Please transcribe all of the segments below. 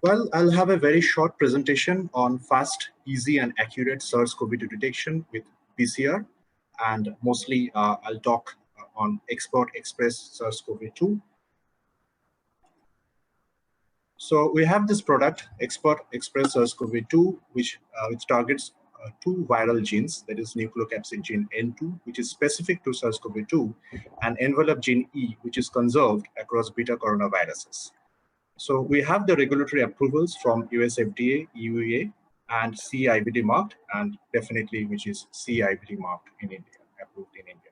Well, I'll have a very short presentation on fast, easy, and accurate SARS-CoV-2 detection with PCR, and mostly I'll talk on Export Express SARS-CoV-2. So we have this product, Export Express SARS-CoV-2, which targets two viral genes, that is nucleocapsid gene N2, which is specific to SARS-CoV-2, and envelope gene E, which is conserved across beta coronaviruses. So we have the regulatory approvals from US FDA, EUA, and CIBD marked, and definitely which is CIBD marked in India, approved in India.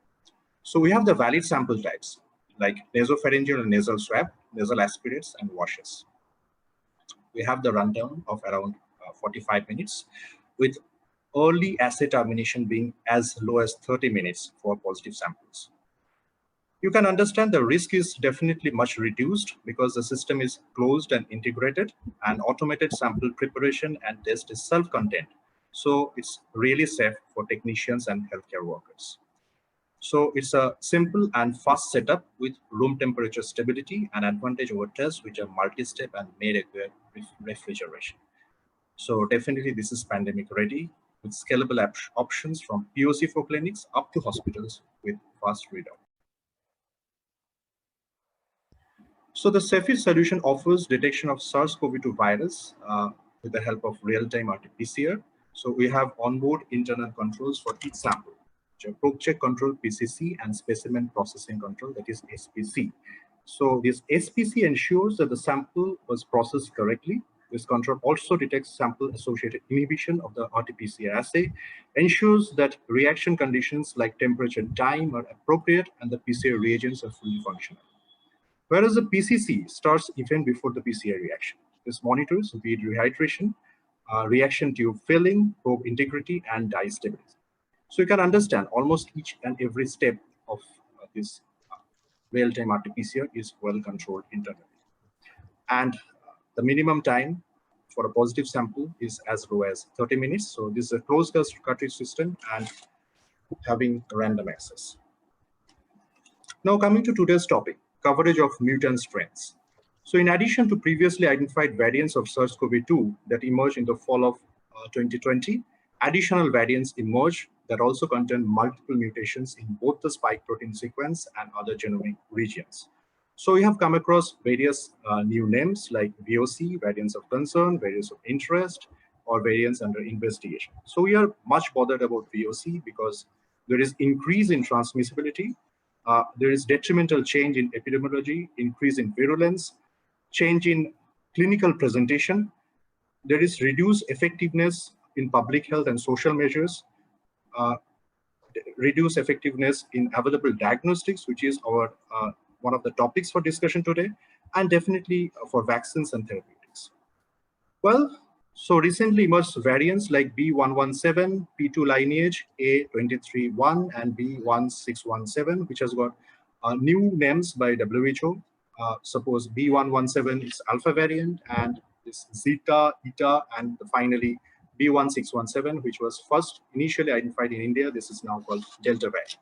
So we have the valid sample types like nasopharyngeal and nasal swab, nasal aspirates, and washes. We have the rundown of around 45 minutes, with early assay termination being as low as 30 minutes for positive samples. You can understand the risk is definitely much reduced because the system is closed and integrated, and automated sample preparation and test is self-contained. So it's really safe for technicians and healthcare workers. So it's a simple and fast setup with room temperature stability and advantage over tests which are multi-step and may require refrigeration. So definitely this is pandemic ready with scalable options from POC for clinics up to hospitals with fast readout. So the Cepheid solution offers detection of SARS-CoV-2 virus with the help of real-time RT-PCR. So we have onboard internal controls for each sample, which are probe check control PCC and specimen processing control, that is SPC. So this SPC ensures that the sample was processed correctly. This control also detects sample-associated inhibition of the RT-PCR assay, ensures that reaction conditions like temperature and time are appropriate, and the PCR reagents are fully functional. Whereas the PCC starts even before the PCR reaction. This monitors bead rehydration, reaction tube filling, probe integrity, and dye stability. So you can understand almost each and every step of this real-time RT-PCR is well controlled internally. And the minimum time for a positive sample is as low as 30 minutes. So this is a closed cartridge system and having random access. Now coming to today's topic, coverage of mutant strains. So in addition to previously identified variants of SARS-CoV-2 that emerged in the fall of 2020, additional variants emerged that also contain multiple mutations in both the spike protein sequence and other genomic regions. So we have come across various new names like VOC, variants of concern, variants of interest, or variants under investigation. So we are much bothered about VOC because there is increase in transmissibility, there is detrimental change in epidemiology, increase in virulence, change in clinical presentation. There is reduced effectiveness in public health and social measures, reduced effectiveness in available diagnostics, which is our one of the topics for discussion today, and definitely for vaccines and therapeutics. Well, so recently emerged variants like B117, P2 lineage, A231, and B1617, which has got new names by WHO. Suppose B117 is alpha variant, and this Zeta, Eta, and finally B1617, which was first initially identified in India. This is now called Delta variant.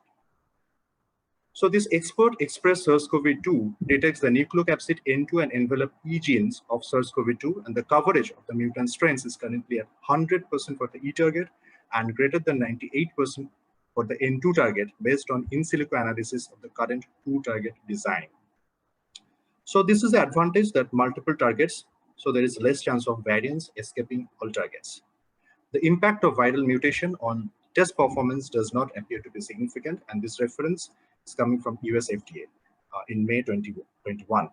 So this Export Express SARS-CoV-2 detects the nucleocapsid N2 and envelope E genes of SARS-CoV-2, and the coverage of the mutant strains is currently at 100% for the E target and greater than 98% for the N2 target based on in silico analysis of the current 2 target design. So this is the advantage that multiple targets, so there is less chance of variants escaping all targets. The impact of viral mutation on test performance does not appear to be significant, and this reference is coming from US FDA in May 2021.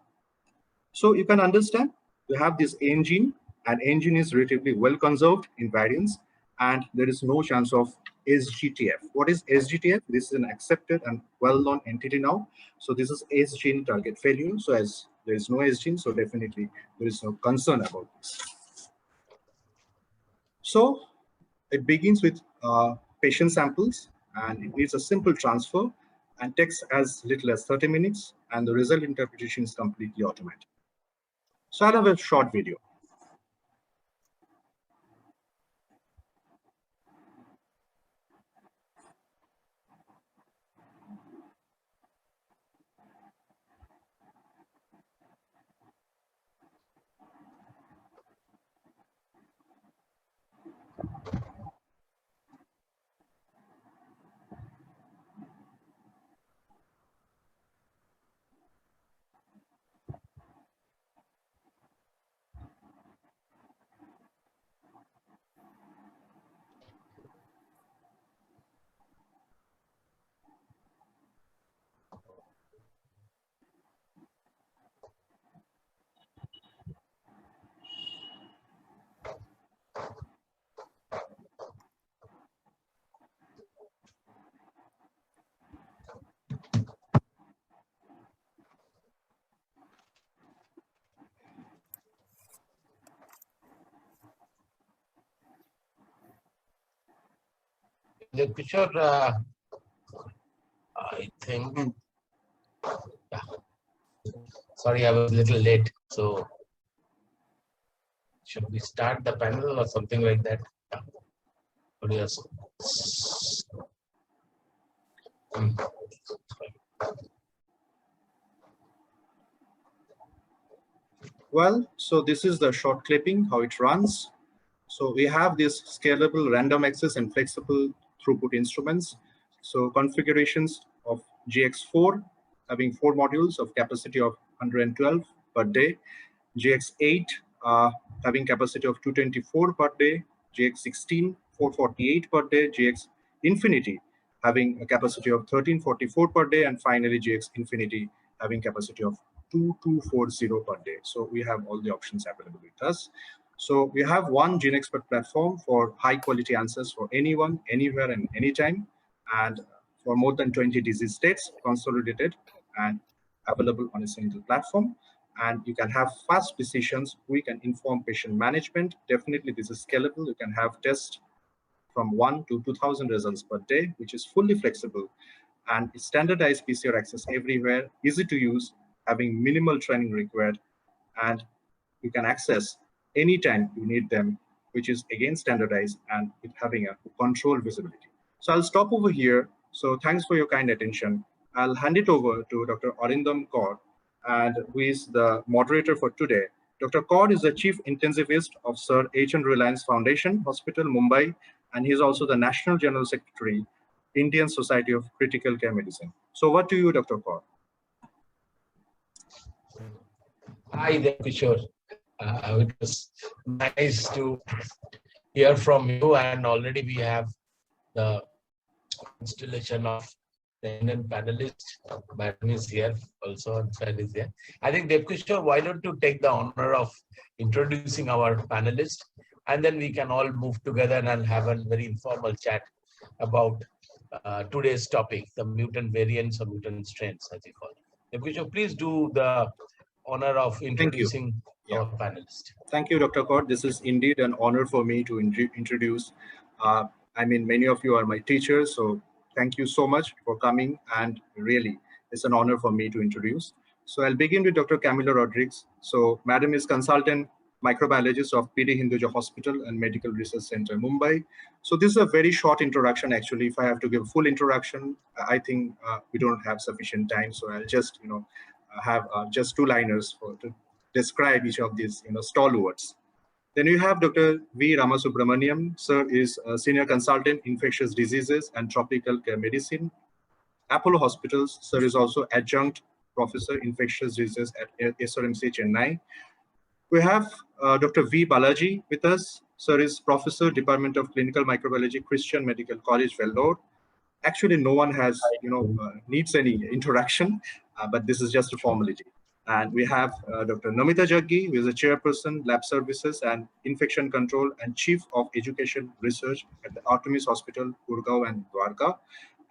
So you can understand, you have this N gene, and N gene is relatively well conserved in variants, and there is no chance of SGTF. What is SGTF? This is an accepted and well-known entity now. So this is S gene target failure. So as there is no S gene, so definitely there is no concern about this. So it begins with patient samples, and it needs a simple transfer and takes as little as 30 minutes, and the result interpretation is completely automatic. So I'll have a short video. Kishore, I think, yeah. Sorry, I was a little late. So, should we start the panel or something like that? Yeah. What do you say? Well, so this is the short clipping, how it runs. So we have this scalable random access and flexible throughput instruments. So configurations of GX4 having 4 modules of capacity of 112 per day, GX8 having capacity of 224 per day, GX16 448 per day, GX Infinity having a capacity of 1344 per day, and finally GX Infinity having capacity of 2240 per day. So we have all the options available with us. So we have one GeneXpert platform for high quality answers for anyone, anywhere, and anytime, and for more than 20 disease states, consolidated and available on a single platform. And you can have fast decisions, quick and informed patient management. Definitely, this is scalable. You can have tests from 1 to 2,000 results per day, which is fully flexible, and standardized PCR access everywhere, easy to use, having minimal training required, and you can access anytime you need them, which is again standardized and with having a controlled visibility. So I'll stop over here. So thanks for your kind attention. I'll hand it over to Dr. Arindam Kaur, and who is the moderator for today. Dr. Kaur is the Chief Intensivist of Sir H.N. Reliance Foundation Hospital, Mumbai, and he's also the National General Secretary, Indian Society of Critical Care Medicine. So what to you, Dr. Kaur? Hi there, Kishore. It was nice to hear from you, and already we have the installation of the Indian panelist. Madam is here also, and Fred is here. I think, Devkishore, why don't you take the honor of introducing our panelist, and then we can all move together and have a very informal chat about today's topic, the mutant variants or mutant strains, as you call it. Devkishore, please do the honor of introducing our panelist. Thank you, Dr. Kaur. This is indeed an honor for me to introduce. I mean, many of you are my teachers, so thank you so much for coming, and really, it's an honor for me to introduce. So I'll begin with Dr. Camila Rodriguez. So Madam is consultant microbiologist of PD Hinduja Hospital and Medical Research Center, Mumbai. So this is a very short introduction. Actually, if I have to give full introduction, I think we don't have sufficient time. So I'll just, have just 2-liners to describe each of these, stalwarts. Then you have Dr. V. Ramasubramaniam. Sir is a senior consultant, infectious diseases and tropical care medicine, Apollo Hospitals. Sir is also adjunct professor, infectious diseases at SRMC Chennai. We have Dr. V. Balaji with us. Sir is professor, Department of Clinical Microbiology, Christian Medical College, Vellore. Actually, no one has, needs any introduction, but this is just a formality. And we have Dr. Namita Jaggi, who is a chairperson, Lab Services and Infection Control and Chief of Education Research at the Artemis Hospital, Gurgaon and Dwarka.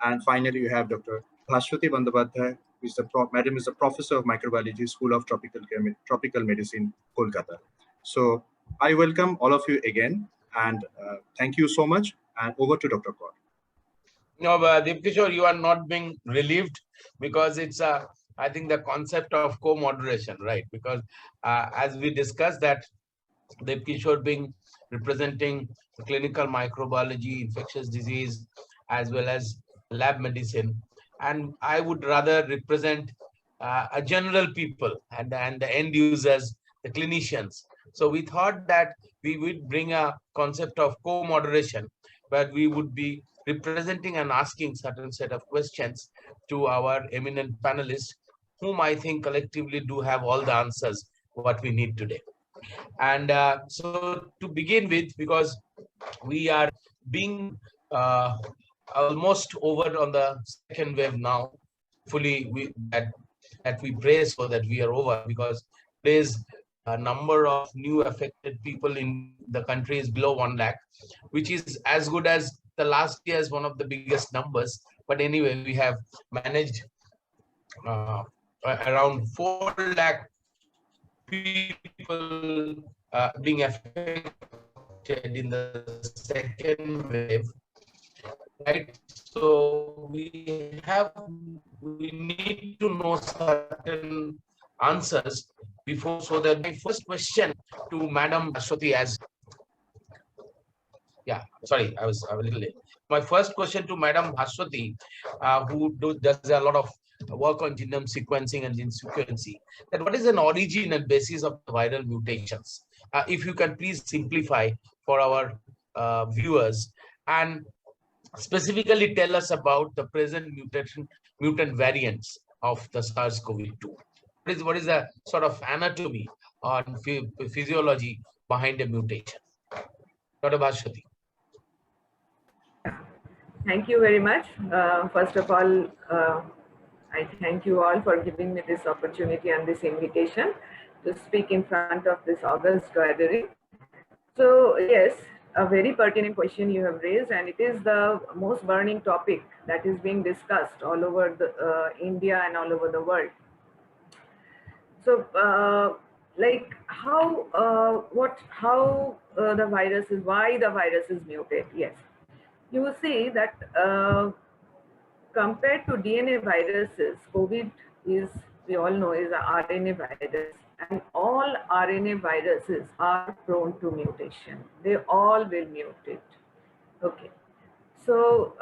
And finally, you have Dr. Bhaswati Bandyopadhyay, who is Madam is a professor of microbiology, School of Tropical Medicine, Kolkata. So I welcome all of you again, and thank you so much. And over to Dr. Kaur. No, Devkishore, you are not being relieved, because it's I think the concept of co-moderation, right? Because as we discussed that Devkishore being representing clinical microbiology, infectious disease, as well as lab medicine, and I would rather represent a general people and the end users, the clinicians. So we thought that we would bring a concept of co-moderation, but we would be representing and asking certain set of questions to our eminent panelists, whom I think collectively do have all the answers what we need today. And so to begin with, because we are being almost over on the second wave now, hopefully that we pray so that we are over, because there's a number of new affected people in the country is below 1 lakh, which is as good as the last year as one of the biggest numbers. But anyway, we have managed around 4 lakh people being affected in the second wave. right? So we need to know certain answers before, so that my first question to Madam Ashwati, as yeah, sorry, I was a little late. My first question to Madam Ashwati, who does a lot of work on genome sequencing and gene sequencing, that what is an origin and basis of viral mutations? If you can please simplify for our viewers, and specifically tell us about the present mutant variants of the SARS-CoV-2. What is the sort of anatomy or physiology behind a mutation? Dr. Bhashwati. Thank you very much. First of all, I thank you all for giving me this opportunity and this invitation to speak in front of this august gathering. So yes, a very pertinent question you have raised, and it is the most burning topic that is being discussed all over India and all over the world. So like how the virus is, why the virus is mutate? Yes, you will see that compared to DNA viruses, COVID is, we all know, is an RNA virus, and all RNA viruses are prone to mutation. They all will mutate. Okay, so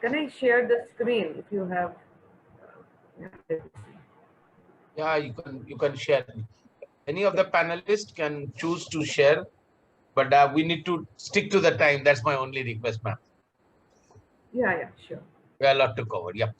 can I share the screen if you have? Yeah, you can share. Any of the panelists can choose to share, but we need to stick to the time. That's my only request, ma'am. Yeah, sure. We have a lot to cover. Yep.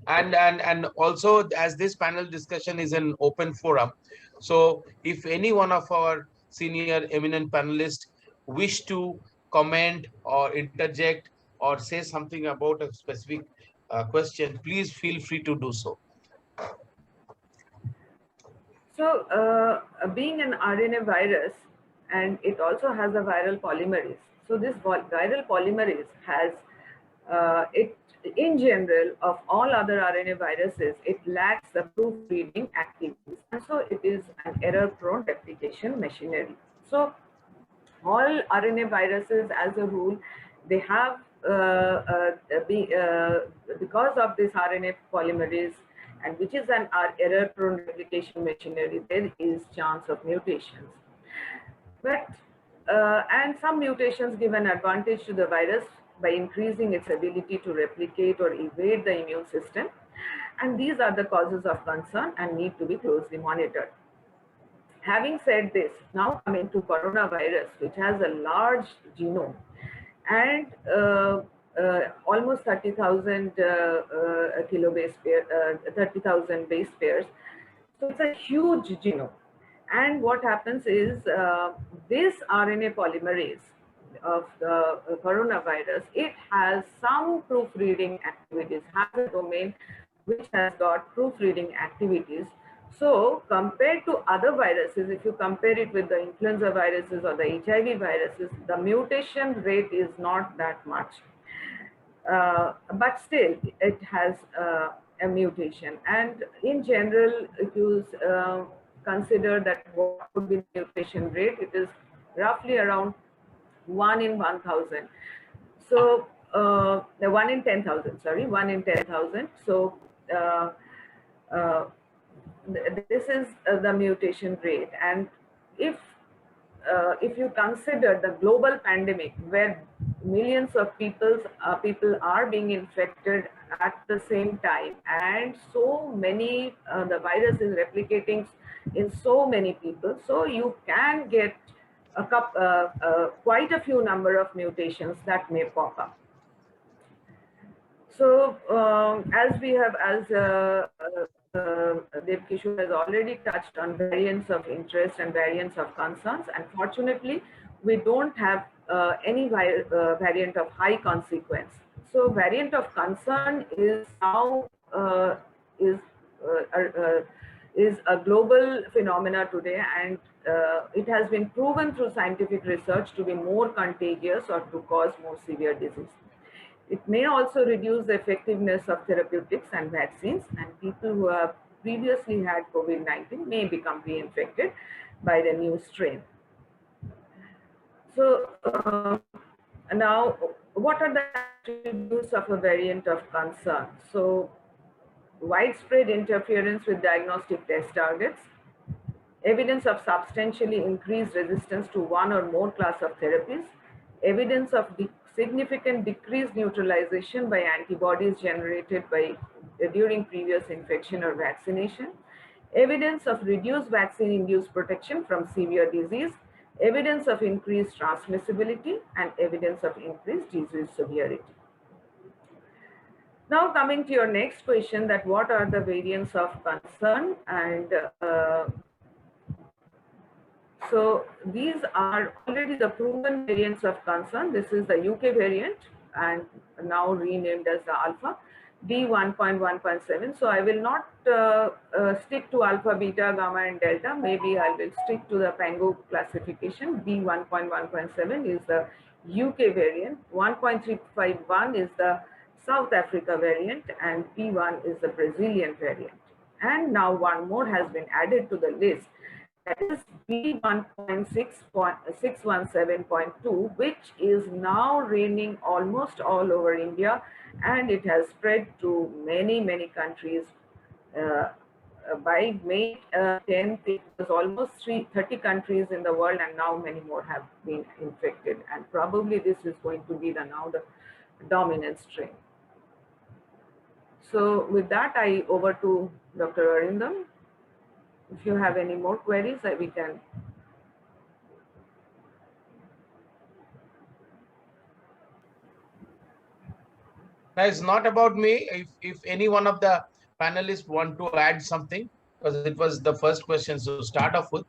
And also, as this panel discussion is an open forum, so if any one of our senior eminent panelists wish to comment or interject or say something about a specific question, please feel free to do so. So being an RNA virus, and it also has a viral polymerase. So this viral polymerase has, it in general, of all other RNA viruses, it lacks the proofreading activities. And so it is an error-prone replication machinery. So all RNA viruses as a rule, they have, because of this RNA polymerase, and which is an error-prone replication machinery, there is chance of mutations. But and some mutations give an advantage to the virus by increasing its ability to replicate or evade the immune system. And these are the causes of concern and need to be closely monitored. Having said this, now coming to coronavirus, which has a large genome and almost 30,000 kilobase pair, 30,000 base pairs. So it's a huge genome. And what happens is this RNA polymerase of the coronavirus, it has some proofreading activities, has a domain which has got proofreading activities. So compared to other viruses, if you compare it with the influenza viruses or the HIV viruses, the mutation rate is not that much. But still, it has a mutation. And in general, if you consider that what would be the mutation rate, it is roughly around 1 in 1,000. So the 1 in 10,000, sorry, 1 in 10,000. So this is the mutation rate. And if you consider the global pandemic, where millions of people are being infected at the same time, and so many, the virus is replicating in so many people, so you can get quite a few number of mutations that may pop up. So as Dev Kishore has already touched on variants of interest and variants of concerns. Unfortunately, we don't have any variant of high consequence. So variant of concern is now is a global phenomena today, and it has been proven through scientific research to be more contagious or to cause more severe disease. It may also reduce the effectiveness of therapeutics and vaccines, and people who have previously had COVID-19 may become reinfected by the new strain. So now, what are the attributes of a variant of concern? So widespread interference with diagnostic test targets, evidence of substantially increased resistance to one or more class of therapies, evidence of significant decreased neutralization by antibodies generated during previous infection or vaccination, evidence of reduced vaccine-induced protection from severe disease, evidence of increased transmissibility, and evidence of increased disease severity. Now coming to your next question, that what are the variants of concern? And so these are already the proven variants of concern. This is the UK variant and now renamed as the alpha, D1.1.7. So I will not stick to alpha, beta, gamma, and delta. Maybe I will stick to the Pango classification. D1.1.7 is the UK variant. 1.351 is the South Africa variant, and P1 is the Brazilian variant. And now one more has been added to the list. That is B1.617.2, which is now reigning almost all over India, and it has spread to many, many countries. By May 10th, it was almost 30 countries in the world, and now many more have been infected. And probably this is going to be now the dominant strain. So with that, over to Dr. Arindam. If you have any more queries, we can. Now, it's not about me. If any one of the panelists want to add something, because it was the first question to start off with.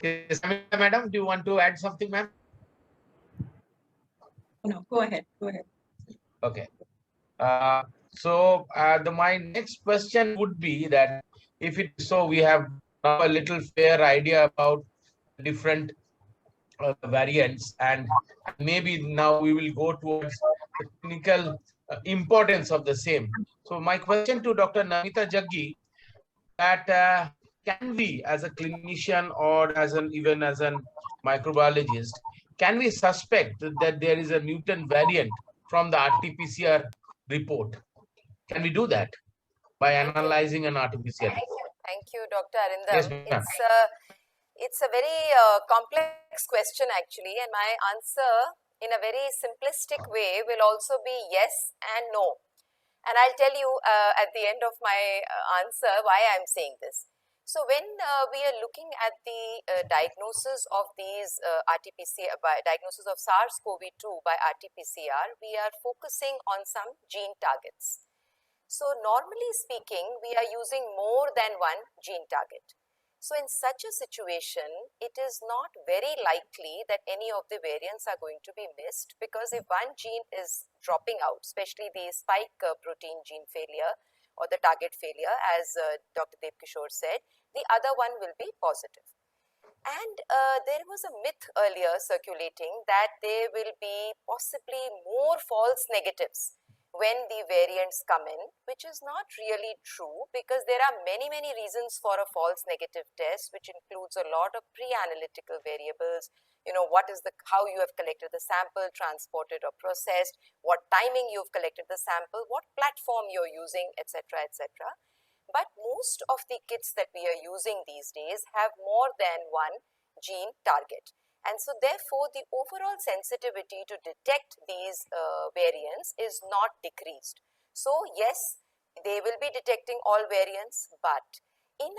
Yes, madam, do you want to add something, ma'am? No, go ahead. Go ahead. Okay. My next question would be that if it so, we have now a little fair idea about different variants, and maybe now we will go towards the clinical importance of the same. So my question to Dr. Namita Jaggi, that can we as a clinician or even as a microbiologist, can we suspect that there is a mutant variant from the RT-PCR report? Can we do that by analyzing an RT-PCR? Thank you, Dr. Arindam. Yes, it's a very complex question actually, and my answer in a very simplistic way will also be yes and no. And I'll tell you at the end of my answer why I'm saying this. So when we are looking at the diagnosis of these RT-PCR, diagnosis of SARS-CoV-2 by RT-PCR, we are focusing on some gene targets. So normally speaking, we are using more than one gene target. So in such a situation, it is not very likely that any of the variants are going to be missed, because if one gene is dropping out, especially the spike protein gene failure or the target failure, as Dr. Devkishore said, the other one will be positive. And there was a myth earlier circulating that there will be possibly more false negatives when the variants come in, which is not really true, because there are many reasons for a false negative test, which includes a lot of pre-analytical variables. You know, how you have collected the sample, transported or processed, what timing you've collected the sample, what platform you're using, etc., etc. But most of the kits that we are using these days have more than one gene target. And so therefore, the overall sensitivity to detect these variants is not decreased. So yes, they will be detecting all variants, but in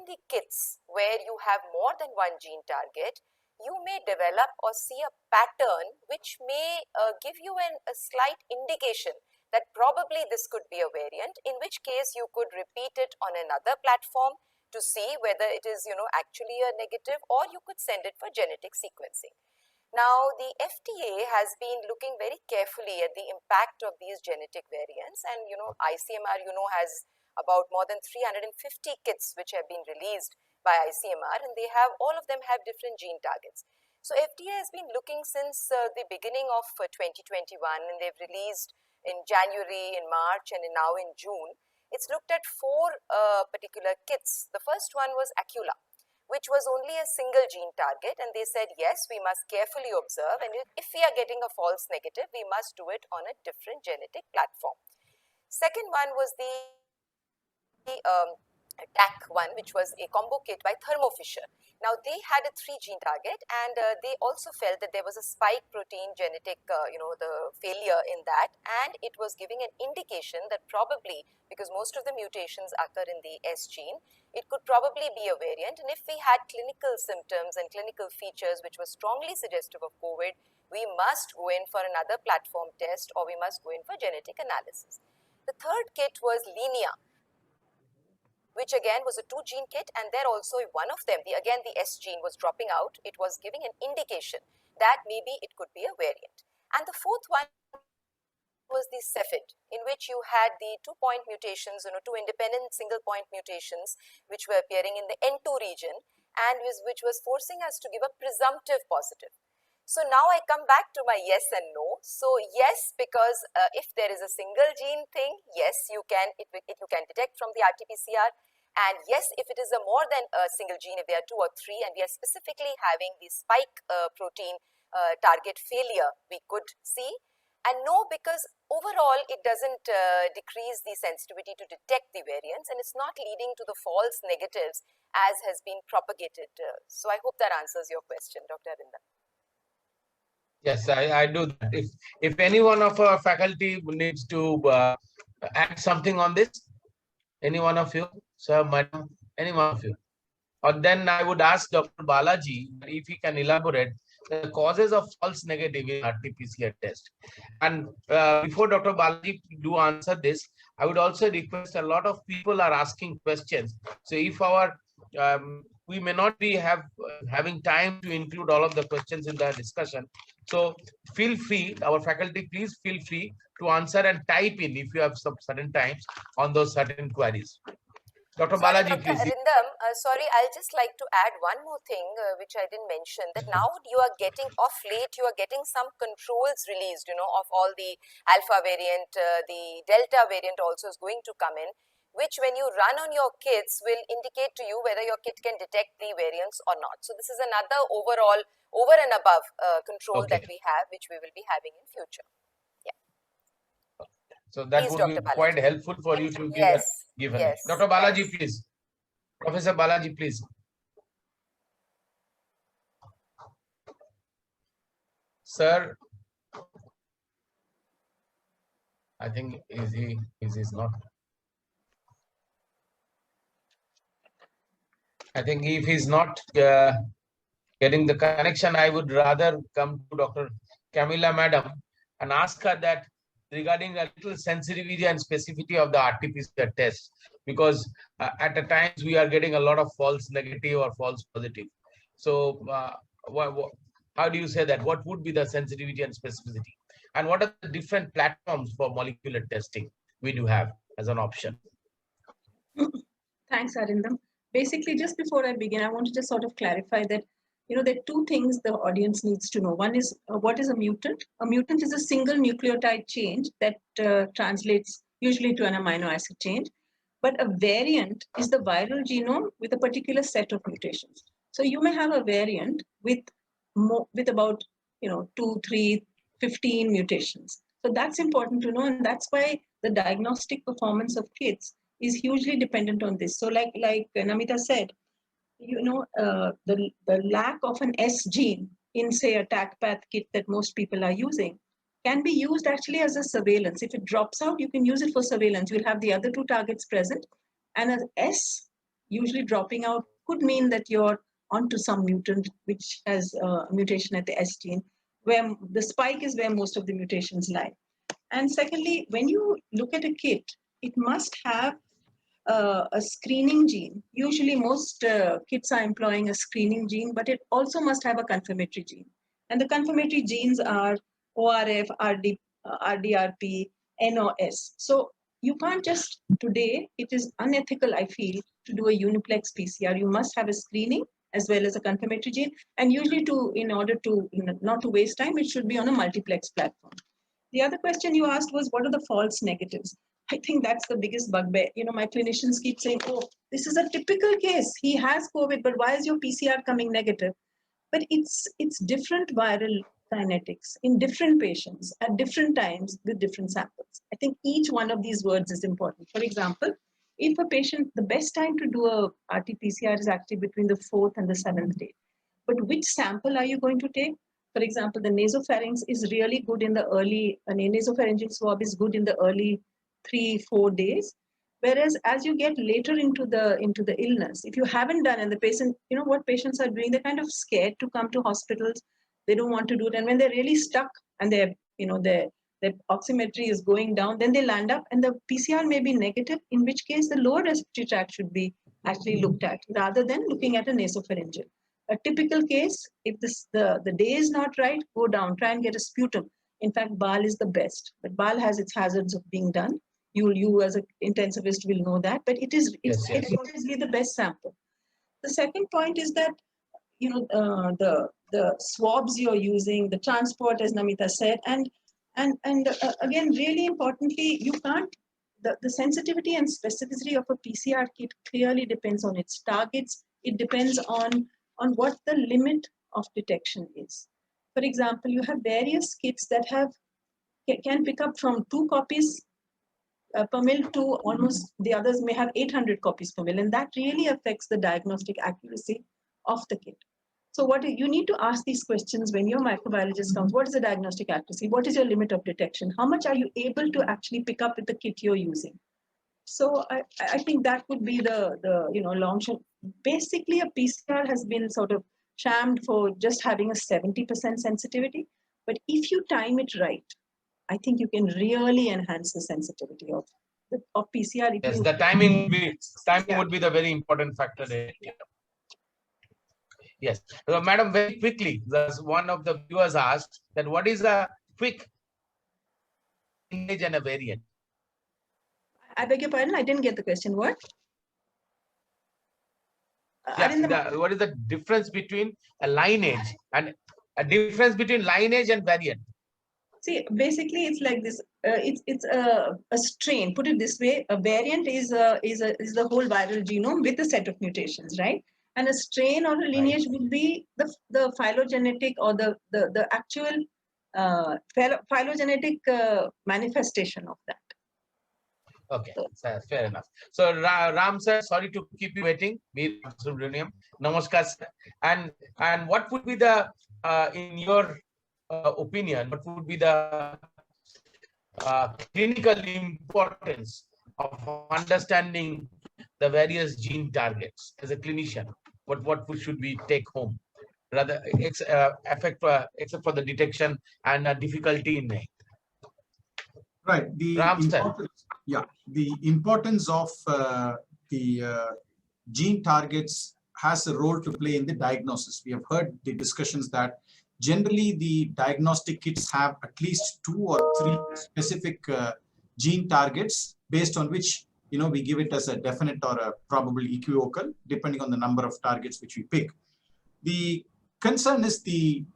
the kits where you have more than one gene target, you may develop or see a pattern which may give you a slight indication that probably this could be a variant, in which case you could repeat it on another platform to see whether it is, actually a negative, or you could send it for genetic sequencing. Now, the FDA has been looking very carefully at the impact of these genetic variants, and, ICMR, has about more than 350 kits which have been released by ICMR, and all of them have different gene targets. So FDA has been looking since the beginning of 2021, and they've released in January, in March, and now in June. It's looked at 4 particular kits. The first one was Acula, which was only a single gene target, and they said, yes, we must carefully observe, and if we are getting a false negative, we must do it on a different genetic platform. Second one was the TAC one, which was a combo kit by Thermo Fisher. Now they had a 3-gene target, and they also felt that there was a spike protein genetic, the failure in that, and it was giving an indication that probably, because most of the mutations occur in the S gene, it could probably be a variant. And if we had clinical symptoms and clinical features which were strongly suggestive of COVID, we must go in for another platform test, or we must go in for genetic analysis. The third kit was Linea, which again was a 2-gene kit, and there also one of them, the S gene was dropping out. It was giving an indication that maybe it could be a variant. And the fourth one was the Cepheid, in which you had the 2-point mutations, 2 independent single-point mutations, which were appearing in the N2 region, and which was forcing us to give a presumptive positive. So now I come back to my yes and no. So yes, because if there is a single gene thing, yes, you can detect from the RT-PCR. And yes, if it is a more than a single gene, if there are 2 or 3, and we are specifically having the spike protein target failure, we could see. And no, because overall it doesn't decrease the sensitivity to detect the variants, and it's not leading to the false negatives as has been propagated. So I hope that answers your question, Dr. Arindam. Yes, I do that. If any one of our faculty needs to add something on this, any one of you, sir, madam, any one of you, or then I would ask Dr. Balaji if he can elaborate the causes of false negative in RT-PCR test. And before Dr. Balaji do answer this, I would also request, a lot of people are asking questions. So if our we may not be having time to include all of the questions in the discussion. So feel free, our faculty, please feel free to answer and type in if you have some certain times on those certain queries. Dr. Balaji, Dr. please. Arindam, sorry, I'll just like to add one more thing which I didn't mention, that now you are getting, off late, you are getting some controls released, of all the alpha variant, the delta variant also is going to come in, which when you run on your kits will indicate to you whether your kit can detect the variants or not. So this is another overall, over and above control that we have, which we will be having in future. So that please, would Dr. be quite helpful for you to give an Dr. Balaji, please. Professor Balaji, please. Sir, I think is he not? I think if he's not getting the connection, I would rather come to Dr. Camilla Madam and ask her that regarding a little sensitivity and specificity of the RT-PCR test, because at the times we are getting a lot of false negative or false positive. So how do you say that? What would be the sensitivity and specificity? And what are the different platforms for molecular testing we do have as an option? Thanks, Arindam. Basically, just before I begin, I want to just sort of clarify that there are 2 things the audience needs to know. One is what is a mutant? A mutant is a single nucleotide change that translates usually to an amino acid change. But a variant is the viral genome with a particular set of mutations. So you may have a variant with about 2, 3, 15 mutations. So that's important to know, and that's why the diagnostic performance of kits is hugely dependent on this. So like Namita said, the lack of an S gene in, say, a TACPath kit that most people are using can be used actually as a surveillance. If it drops out, you can use it for surveillance. You'll have the other 2 targets present, and an S usually dropping out could mean that you're onto some mutant which has a mutation at the S gene, where the spike is where most of the mutations lie. And secondly, when you look at a kit, it must have a screening gene. Usually most kits are employing a screening gene, but it also must have a confirmatory gene. And the confirmatory genes are ORF, RDRP, NOS. So you can't just, today, it is unethical, I feel, to do a uniplex PCR. You must have a screening as well as a confirmatory gene. And usually in order to, not to waste time, it should be on a multiplex platform. The other question you asked was, what are the false negatives? I think that's the biggest bugbear. My clinicians keep saying, oh, this is a typical case. He has COVID, but why is your PCR coming negative? But it's different viral kinetics in different patients at different times with different samples. I think each one of these words is important. For example, if a patient, the best time to do a RT-PCR is actually between the 4th and the 7th day. But which sample are you going to take? For example, the nasopharynx is really good in the early, nasopharyngeal swab is good in the early 3-4 days. Whereas as you get later into the illness, if you haven't done, and the patient, what patients are doing, they're kind of scared to come to hospitals. They don't want to do it. And when they're really stuck and their oximetry is going down, then they land up and the PCR may be negative, in which case the lower respiratory tract should be actually looked at rather than looking at a nasopharyngeal. A typical case, if the day is not right, go down, try and get a sputum. In fact, BAL is the best, but BAL has its hazards of being done. You as an intensivist will know that, but it's obviously the best sample. The second point is that the swabs you're using, the transport, as Namita said, and again, really importantly, you can't. The sensitivity and specificity of a PCR kit clearly depends on its targets. It depends on what the limit of detection is. For example, you have various kits that can pick up from 2 copies per mil to almost, the others may have 800 copies per mil, and that really affects the diagnostic accuracy of the kit. So what you need to ask these questions when your microbiologist comes: what is the diagnostic accuracy? What is your limit of detection? How much are you able to actually pick up with the kit you're using? So I think that would be the long shot. Basically, a PCR has been sort of shammed for just having a 70% sensitivity. But if you time it right, I think you can really enhance the sensitivity of PCR. Yes, the timing would be the very important factor there. Yes, so, Madam, very quickly, one of the viewers asked that what is a quick lineage and a variant? I beg your pardon, I didn't get the question. What? What is the difference between a lineage and variant? See, basically, it's like this. It's a strain. Put it this way: a variant is the whole viral genome with a set of mutations, right? And a strain or a lineage would be the phylogenetic or the actual phylogenetic manifestation of that. Okay, fair enough. So Ram sir, sorry to keep you waiting. Namaskar, sir. And what would be the in your opinion, what would be the clinical importance of understanding the various gene targets as a clinician? What should we take home, rather except for the detection and difficulty in it? Right. The importance of the gene targets has a role to play in the diagnosis. We have heard the discussions that generally the diagnostic kits have at least 2 or 3 specific gene targets based on which we give it as a definite or a probable equivocal depending on the number of targets which we pick. The concern is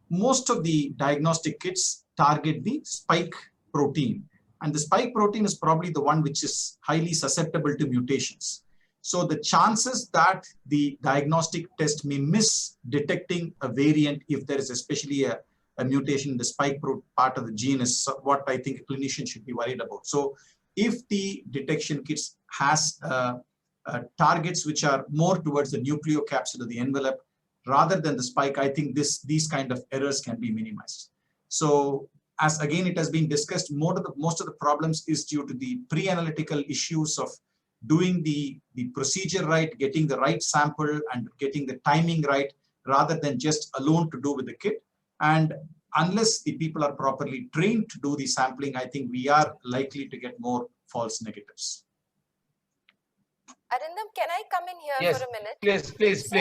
most of the diagnostic kits target the spike protein. And the spike protein is probably the one which is highly susceptible to mutations. So the chances that the diagnostic test may miss detecting a variant if there is especially a mutation in the spike part of the gene is what I think a clinician should be worried about. So if the detection kits has targets which are more towards the nucleocapsid or the envelope rather than the spike, I think these kind of errors can be minimized. So as again it has been discussed, most of the problems is due to the pre-analytical issues of doing the procedure right, getting the right sample and getting the timing right, rather than just alone to do with the kit. And unless the people are properly trained to do the sampling, I think we are likely to get more false negatives. Arindam, can I come in here yes, for a minute? Please. So,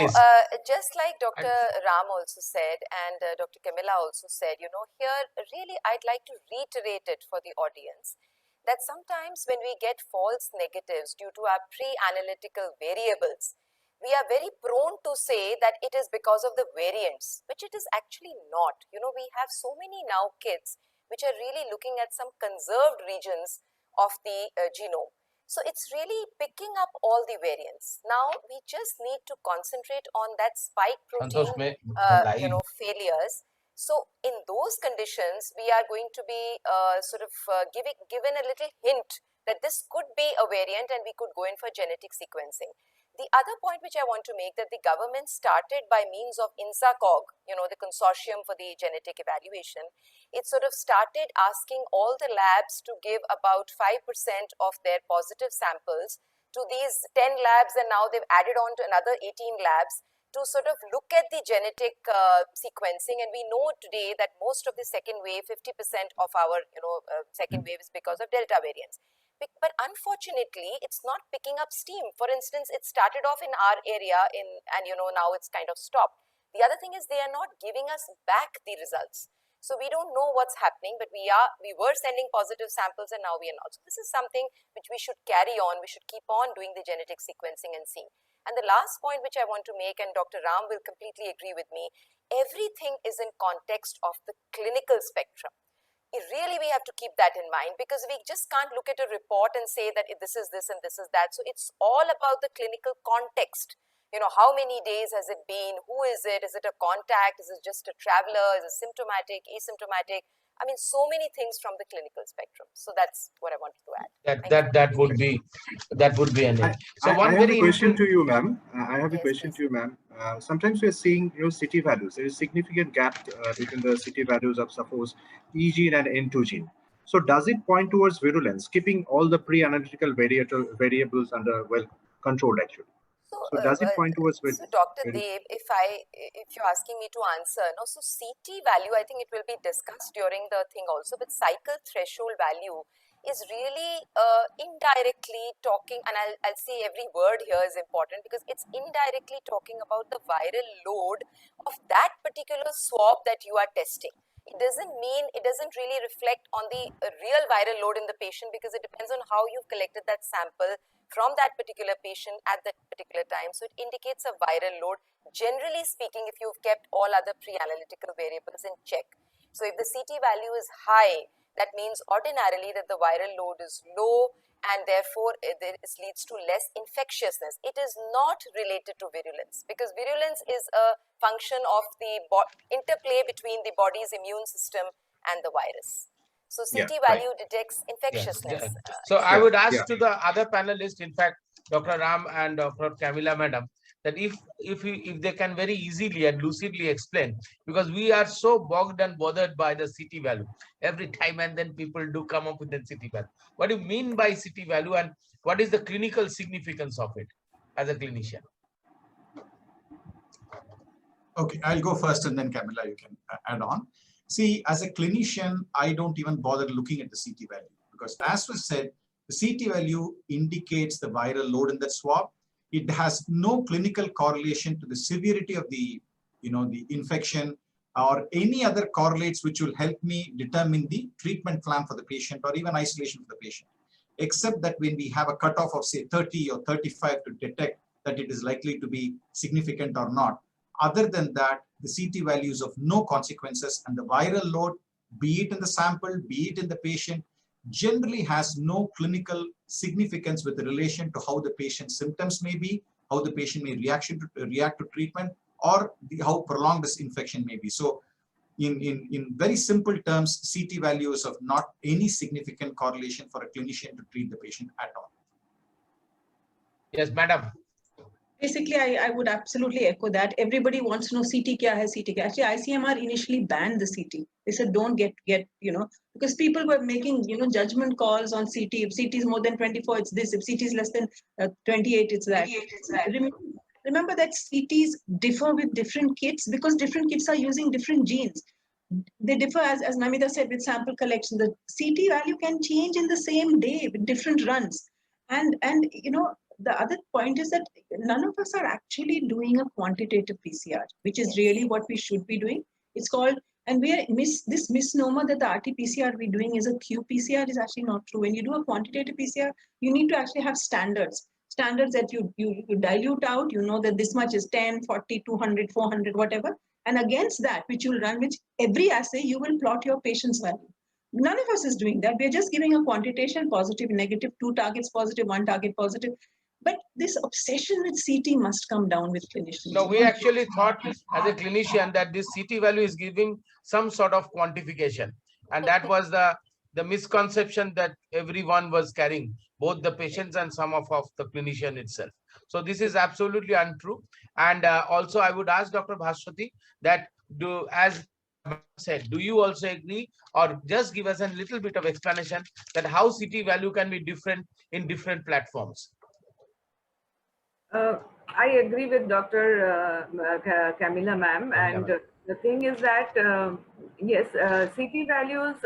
just like Dr. Ram also said and Dr. Camilla also said, here really I'd like to reiterate it for the audience that sometimes when we get false negatives due to our pre-analytical variables, we are very prone to say that it is because of the variants, which it is actually not. We have so many now kits which are really looking at some conserved regions of the genome. So it's really picking up all the variants. Now we just need to concentrate on that spike protein, failures. So in those conditions, we are going to be given a little hint that this could be a variant and we could go in for genetic sequencing. The other point which I want to make, that the government started by means of INSACOG, the consortium for the genetic evaluation. It sort of started asking all the labs to give about 5% of their positive samples to these 10 labs, and now they've added on to another 18 labs to sort of look at the genetic sequencing. And we know today that most of the second wave, 50% of our second wave is because of Delta variants. But unfortunately, it's not picking up steam. For instance, it started off in our area and now it's kind of stopped. The other thing is they are not giving us back the results. So we don't know what's happening, but we were sending positive samples and now we are not. So this is something which we should carry on. We should keep on doing the genetic sequencing and seeing. And the last point which I want to make, and Dr. Ram will completely agree with me, everything is in context of the clinical spectrum. Really, we have to keep that in mind, because we just can't look at a report and say that this is this and this is that. So it's all about the clinical context. How many days has it been? Who is it? Is it a contact? Is it just a traveler? Is it symptomatic, asymptomatic? I mean, so many things from the clinical spectrum. So that's what I wanted to add. That would be an end. So I have a question to you, ma'am. I have a question to you, ma'am. Sometimes we are seeing city values. There is significant gap between the city values of suppose E gene and N2 gene. So does it point towards virulence, keeping all the pre-analytical variables under well controlled actually? So does it point towards virulence? So Dr. Dev, if you're asking me to answer, so CT value, I think it will be discussed during the thing also, but cycle threshold value is really indirectly talking, and I'll say every word here is important because it's indirectly talking about the viral load of that particular swab that you are testing. It doesn't really reflect on the real viral load in the patient, because it depends on how you've collected that sample from that particular patient at that particular time. So it indicates a viral load, generally speaking, if you've kept all other pre-analytical variables in check. So if the CT value is high, that means ordinarily that the viral load is low, and therefore this leads to less infectiousness. It is not related to virulence, because virulence is a function of the interplay between the body's immune system and the virus. So CT value detects infectiousness. So I would ask to the other panelists, in fact, Dr. Ram and Dr. Camilla Madam, that if they can very easily and lucidly explain, because we are so bogged and bothered by the CT value every time, and then people do come up with the CT value. What do you mean by CT value, and what is the clinical significance of it as a clinician? Okay, I'll go first and then Camilla, you can add on. See, as a clinician, I don't even bother looking at the CT value, because as was said, the CT value indicates the viral load in that swab. It has no clinical correlation to the severity of the infection or any other correlates which will help me determine the treatment plan for the patient or even isolation for the patient, except that when we have a cutoff of say 30 or 35 to detect that it is likely to be significant or not. Other than that, the CT values of no consequences, and the viral load, be it in the sample, be it in the patient, generally has no clinical significance with relation to how the patient's symptoms may be, how the patient may react to treatment, or how prolonged this infection may be. So in very simple terms, CT values of not any significant correlation for a clinician to treat the patient at all. Yes, madam. Basically, I would absolutely echo that. Everybody wants to know CT kya hai, CT kya. Actually, ICMR initially banned the CT. They said don't get because people were making judgment calls on CT. If CT is more than 24, it's this. If CT is less than 28, it's that. Remember that CTs differ with different kits because different kits are using different genes. They differ, as Namita said, with sample collection. The CT value can change in the same day with different runs. And the other point is that none of us are actually doing a quantitative PCR, which is really what we should be doing. It's called, and this misnomer that the RT-PCR we're doing is a qPCR is actually not true. When you do a quantitative PCR, you need to actually have standards that you dilute out. You know that this much is 10, 40, 200, 400, whatever. And against that, which you'll run, which every assay, you will plot your patient's value. None of us is doing that. We're just giving a quantitation, positive, negative, 2 targets positive, 1 target positive. But this obsession with CT must come down with clinicians. No, we actually thought as a clinician that this CT value is giving some sort of quantification. And that was the misconception that everyone was carrying, both the patients and some of the clinician itself. So this is absolutely untrue. And also I would ask Dr. Bhaswati that as said, do you also agree, or just give us a little bit of explanation that how CT value can be different in different platforms? I agree with Dr. Camilla ma'am, and the thing is that yes, CT values,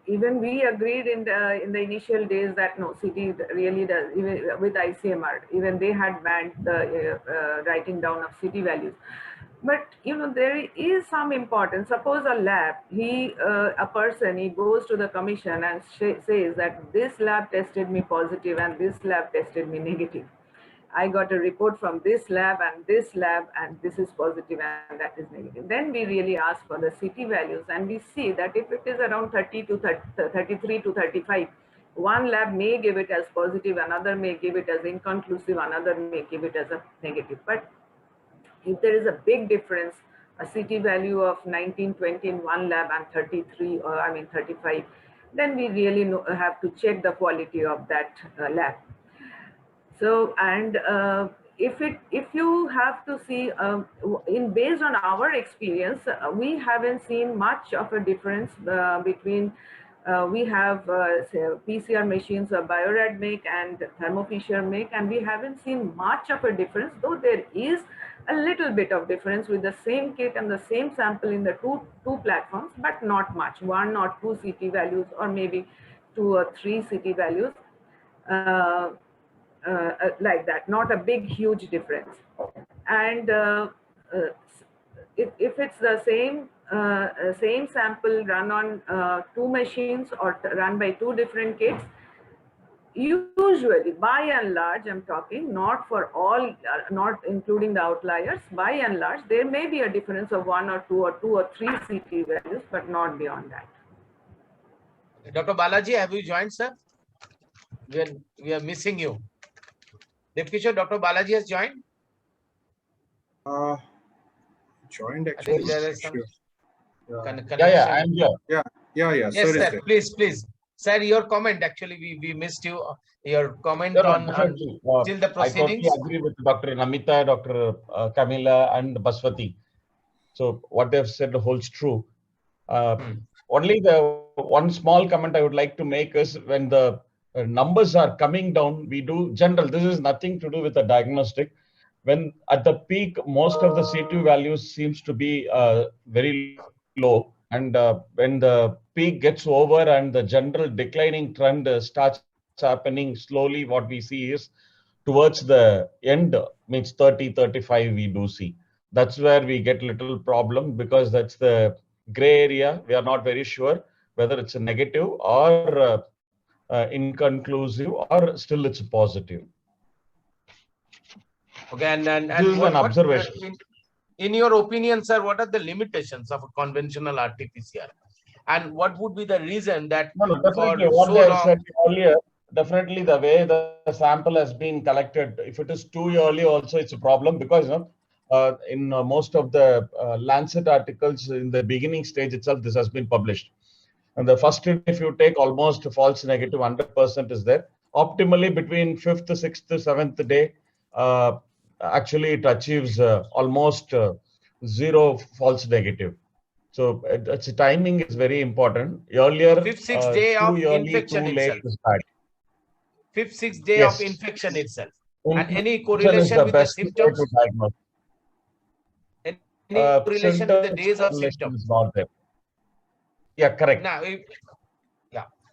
even we agreed in the initial days that no, CT really does, even with ICMR, even they had banned the writing down of CT values. But there is some importance. Suppose a lab, a person, he goes to the commission and says that this lab tested me positive and this lab tested me negative. I got a report from this lab, and this is positive and that is negative. Then we really ask for the CT values, and we see that if it is around 30 to 33 to 35, one lab may give it as positive, another may give it as inconclusive, another may give it as a negative. But if there is a big difference, a CT value of 19, 20 in one lab and 33, or 35, then we really have to check the quality of that lab. So, and if you have to see, based on our experience, we haven't seen much of a difference between, we have PCR machines, Bio-Rad make and Thermo Fisher make, and we haven't seen much of a difference, though there is a little bit of difference with the same kit and the same sample in the two platforms, but not much, 1 or 2 CT values, or maybe 2 or 3 CT values. Like that, not a big, huge difference. And if it's the same sample run on 2 machines or run by 2 different kits, usually, by and large, I'm talking not for all, not including the outliers, by and large, there may be a difference of 1 or 2 or 3 CT values, but not beyond that. Dr. Balaji, have you joined, sir? We are missing you. Devkishore, Dr. Balaji has joined? Joined actually. There is some Yeah, I'm here. Yeah. Yes, sir. Please. Sir, your comment, actually, we missed you. Your comment on still the proceedings. I totally agree with Dr. Namita, Dr. Camilla, and Bhaswati. So what they've said holds true. Only the one small comment I would like to make is when the numbers are coming down, we do general. This is nothing to do with the diagnostic. When at the peak, most of the CT values seems to be very low. And when the peak gets over and the general declining trend starts happening slowly, what we see is towards the end, means 30, 35, we do see. That's where we get little problem, because that's the gray area. We are not very sure whether it's a negative or inconclusive, or still it's positive. Okay, and this is an observation. In your opinion, sir, what are the limitations of a conventional RT-PCR? And what would be the reason that definitely what I said earlier, definitely the way the sample has been collected, if it is too early also, it's a problem, because in most of the Lancet articles in the beginning stage itself, this has been published. And the first, if you take almost false negative, 100% is there. Optimally between 5th, 6th, 7th day, actually it achieves almost 0 false negative. So its timing is very important. Earlier, 5th, 6th day of infection itself. 5th, 6th day of infection itself. And any correlation with the symptoms? Any correlation with the days of symptoms? Is not there. Yeah, correct. Now,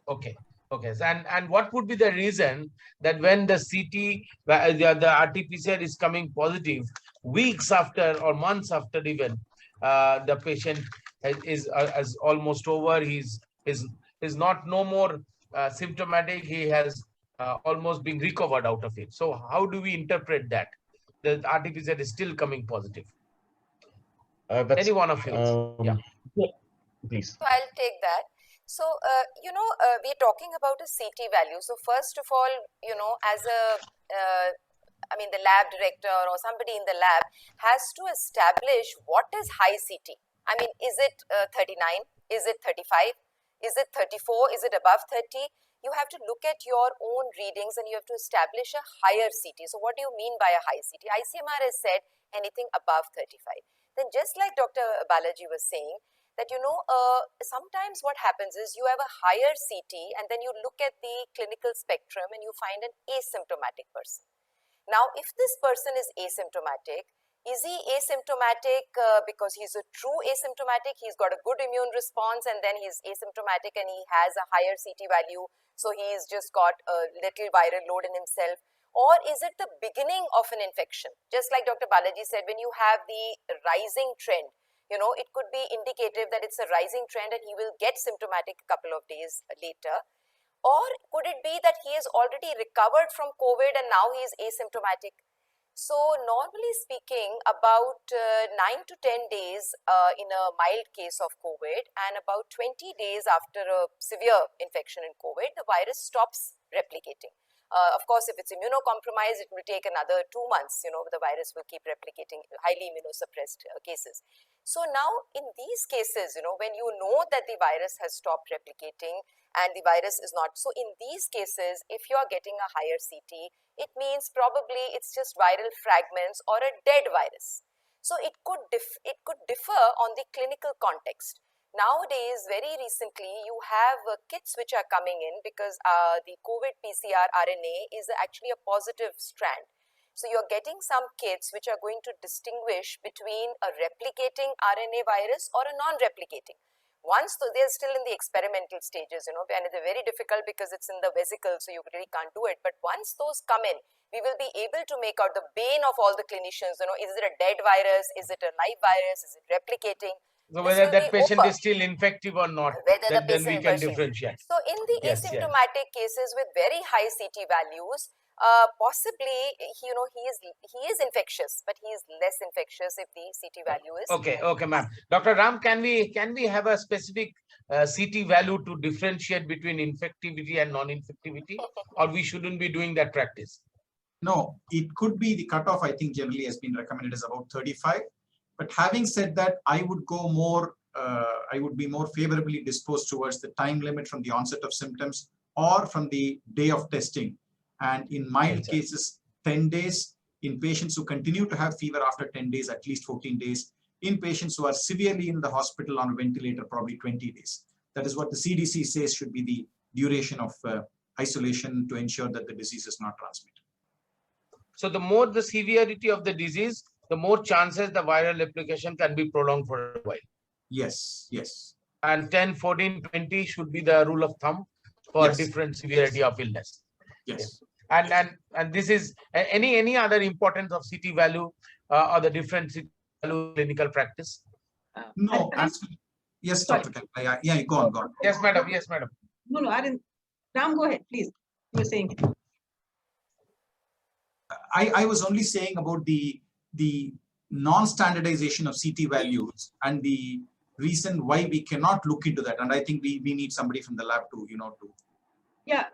okay. And what would be the reason that when the CT, the RT-PCR is coming positive, weeks after or months after even, the patient is almost over, he's not no more symptomatic, he has almost been recovered out of it. So how do we interpret that? The RT-PCR is still coming positive. Any one of you? please. So I'll take that. So, we're talking about a CT value. So first of all, as the lab director or somebody in the lab has to establish what is high CT. I mean, is it 39? Is it 35? Is it 34? Is it above 30? You have to look at your own readings and you have to establish a higher CT. So what do you mean by a high CT? ICMR has said anything above 35. Then just like Dr. Balaji was saying, that sometimes what happens is you have a higher CT and then you look at the clinical spectrum and you find an asymptomatic person. Now, if this person is asymptomatic, is he asymptomatic because he's a true asymptomatic, he's got a good immune response and then he's asymptomatic and he has a higher CT value, so he's just got a little viral load in himself? Or is it the beginning of an infection? Just like Dr. Balaji said, when you have the rising trend, it could be indicative that it's a rising trend and he will get symptomatic a couple of days later. Or could it be that he has already recovered from COVID and now he is asymptomatic? So normally speaking, about 9 to 10 days in a mild case of COVID and about 20 days after a severe infection in COVID, the virus stops replicating. Of course, if it's immunocompromised, it will take another 2 months. The virus will keep replicating highly immunosuppressed cases. So now in these cases, when you know that the virus has stopped replicating and the virus is not. So in these cases, if you are getting a higher CT, it means probably it's just viral fragments or a dead virus. So it could differ on the clinical context. Nowadays, very recently, you have kits which are coming in because the COVID PCR RNA is actually a positive strand. So you're getting some kits which are going to distinguish between a replicating RNA virus or a non-replicating. Once they're still in the experimental stages, and they're very difficult because it's in the vesicle, so you really can't do it. But once those come in, we will be able to make out the bane of all the clinicians. Is it a dead virus? Is it a live virus? Is it replicating? So whether that patient is still infective or not, then we can differentiate. So in the asymptomatic cases with very high CT values, possibly he is infectious, but he is less infectious if the CT value is okay, ma'am. Dr. Ram, can we have a specific CT value to differentiate between infectivity and non-infectivity, or we shouldn't be doing that practice? No, it could be the cutoff. I think generally has been recommended as about 35. But having said that, I would go more. I would be more favorably disposed towards the time limit from the onset of symptoms or from the day of testing. And in mild cases, 10 days. In patients who continue to have fever after 10 days, at least 14 days. In patients who are severely in the hospital on a ventilator, probably 20 days. That is what the CDC says should be the duration of isolation to ensure that the disease is not transmitted. So the more the severity of the disease, the more chances the viral replication can be prolonged for a while. Yes, yes. And 10, 14, 20 should be the rule of thumb for different severity of illness. Yes. And this is any other importance of CT value or the different CT value clinical practice? No, actually, yes, Dr. Yeah, go on. Yes, madam. Yes, madam. No, I didn't. Ram, go ahead, please. You were saying. I was only saying about the non-standardization of CT values and the reason why we cannot look into that. And I think we need somebody from the lab to, Yeah,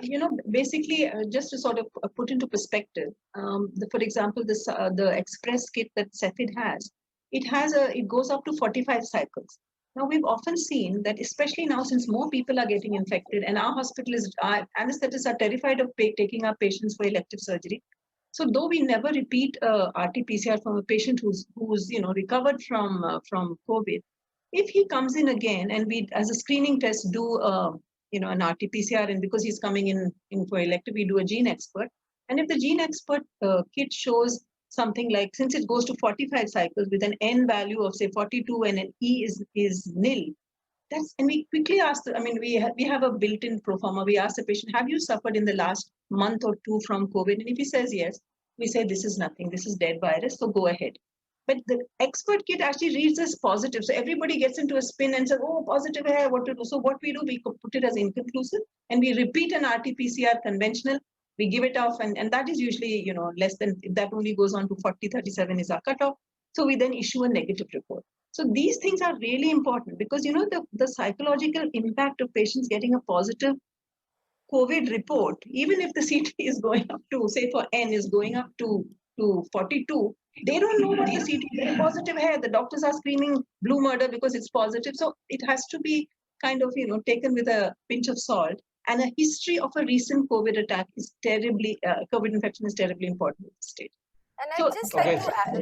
basically, just to sort of put into perspective, for example, the Express kit that Cepheid has, it goes up to 45 cycles. Now, we've often seen that, especially now, since more people are getting infected and our anesthetists are terrified of taking our patients for elective surgery. So though we never repeat RT-PCR from a patient who's recovered from COVID, if he comes in again and we, as a screening test, do an RT-PCR, and because he's coming in for elective, we do a gene expert. And if the gene expert kit shows something like, since it goes to 45 cycles with an N value of say 42 and an E is nil, and we quickly ask, we have a built-in pro forma. We ask the patient, have you suffered in the last month or two from COVID? And if he says yes, we say, this is nothing, this is dead virus, so go ahead. But the expert kit actually reads as positive. So everybody gets into a spin and says, oh, positive, what to do? So what we do, we put it as inconclusive and we repeat an RT-PCR conventional, we give it off, and that is usually, less than, that only goes on to 40, 37 is our cutoff. So we then issue a negative report. So these things are really important because, you know, the psychological impact of patients getting a positive COVID report, even if the CT is going up to, say for N is going up to 42, they don't know what the CT is positive here. The doctors are screaming blue murder because it's positive. So it has to be kind of, you know, taken with a pinch of salt. And a history of a recent COVID attack is terribly, COVID infection is terribly important at this stage. And I'd just like to add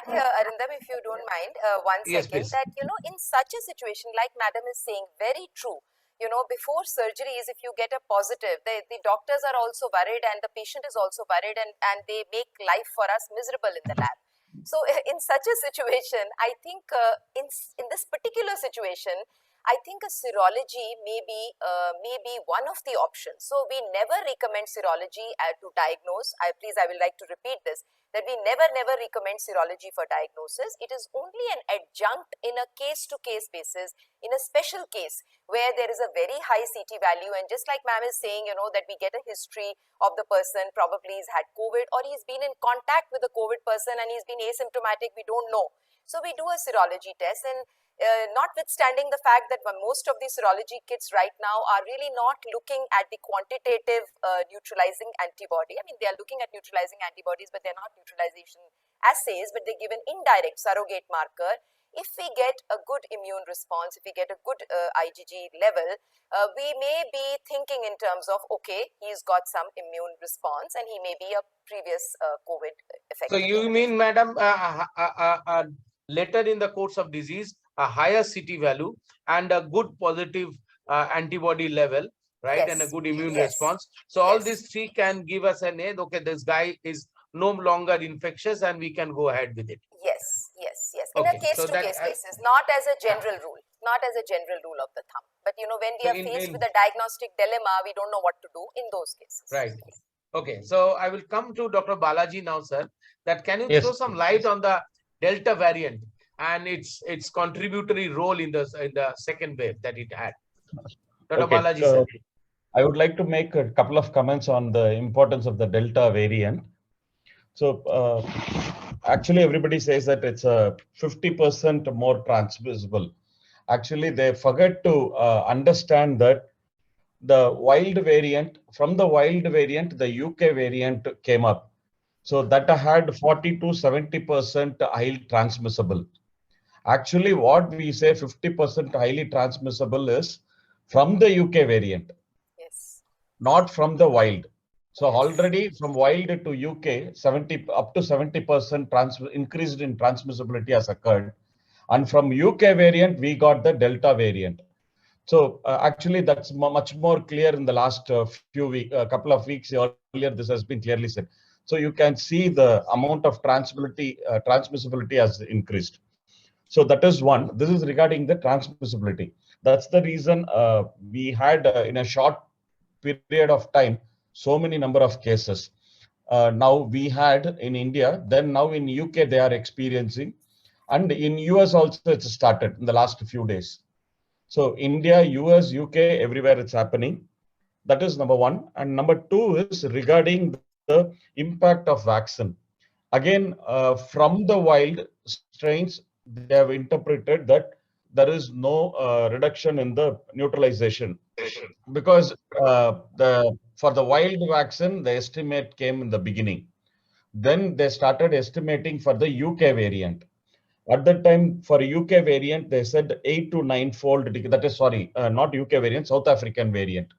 here, Arindam, if you don't mind, one second, that, you know, in such a situation, like Madam is saying, very true, you know, before surgeries, if you get a positive, the doctors are also worried and the patient is also worried, and they make life for us miserable in the lab. So in such a situation, I think in this particular situation, I think a serology may be one of the options. So we never recommend serology to diagnose. I will like to repeat this, that we never recommend serology for diagnosis. It is only an adjunct in a case-to-case basis, in a special case where there is a very high CT value, and just like ma'am is saying, you know, that we get a history of the person, probably he's had COVID or he's been in contact with a COVID person and he's been asymptomatic, we don't know. So we do a serology test, and notwithstanding the fact that most of the serology kits right now are really not looking at the quantitative neutralizing antibody. I mean, they are looking at neutralizing antibodies, but they're not neutralization assays, but they give an indirect surrogate marker. If we get a good immune response, if we get a good IgG level, we may be thinking in terms of, okay, he's got some immune response and he may be a previous COVID effect. So you mean, madam, later in the course of disease, a higher CT value and a good positive antibody level, right? Yes. And a good immune response. So all these three can give us an aid. Okay, this guy is no longer infectious and we can go ahead with it. Yes. In a case-to-case basis, not as a general rule, of the thumb. But, you know, when we are faced with a diagnostic dilemma, we don't know what to do in those cases. Right. Okay. So I will come to Dr. Balaji now, sir. That can you throw some light on the Delta variant and its contributory role in the second wave that it had? Dr. Balaji, sir. I would like to make a couple of comments on the importance of the Delta variant. So actually, everybody says that it's a 50% more transmissible. Actually, they forget to understand that the wild variant, from the wild variant, the UK variant came up. So that had 40 to 70% highly transmissible. Actually, what we say 50% highly transmissible is from the UK variant, not from the wild. So already from wild to UK, up to 70% increased in transmissibility has occurred. And from UK variant, we got the Delta variant. So actually, that's much more clear in the last couple of weeks earlier. This has been clearly said. So you can see the amount of transmissibility has increased. So that is one. This is regarding the transmissibility. That's the reason we had in a short period of time so many number of cases. Now we had in India, then now in UK they are experiencing, and in US also it's started in the last few days. So India, US, UK, everywhere it's happening. That is number one. And number two is regarding the impact of vaccine. Again, from the wild strains, they have interpreted that there is no reduction in the neutralization, because for the wild vaccine, the estimate came in the beginning. Then they started estimating for the UK variant. At that time, for UK variant, they said 8 to 9-fold. That is, sorry, not UK variant, South African variant.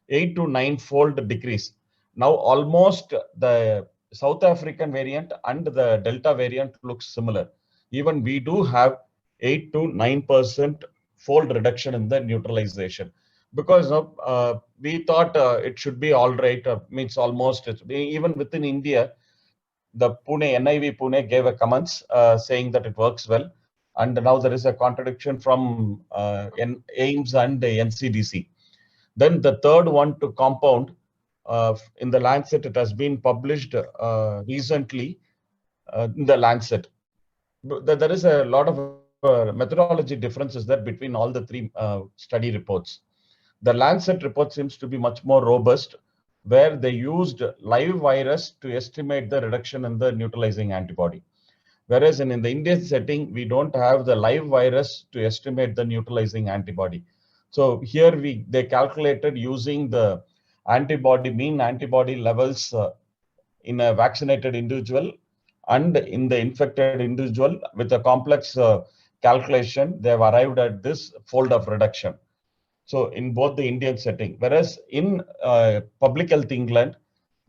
8 to 9-fold decrease. Now, almost the South African variant and the Delta variant looks similar. Even we do have 8 to 9% fold reduction in the neutralization. Because we thought it should be all right, means almost, even within India, the NIV Pune gave a comments saying that it works well. And now there is a contradiction from AIIMS and the NCDC. Then the third one to compound, in the Lancet, it has been published recently in the Lancet. There is a lot of methodology differences there between all the three study reports. The Lancet report seems to be much more robust, where they used live virus to estimate the reduction in the neutralizing antibody. Whereas in the Indian setting, we don't have the live virus to estimate the neutralizing antibody. So here they calculated using the mean antibody levels in a vaccinated individual and in the infected individual. With a complex calculation, they have arrived at this fold of reduction. So in both the Indian setting, whereas in Public Health England,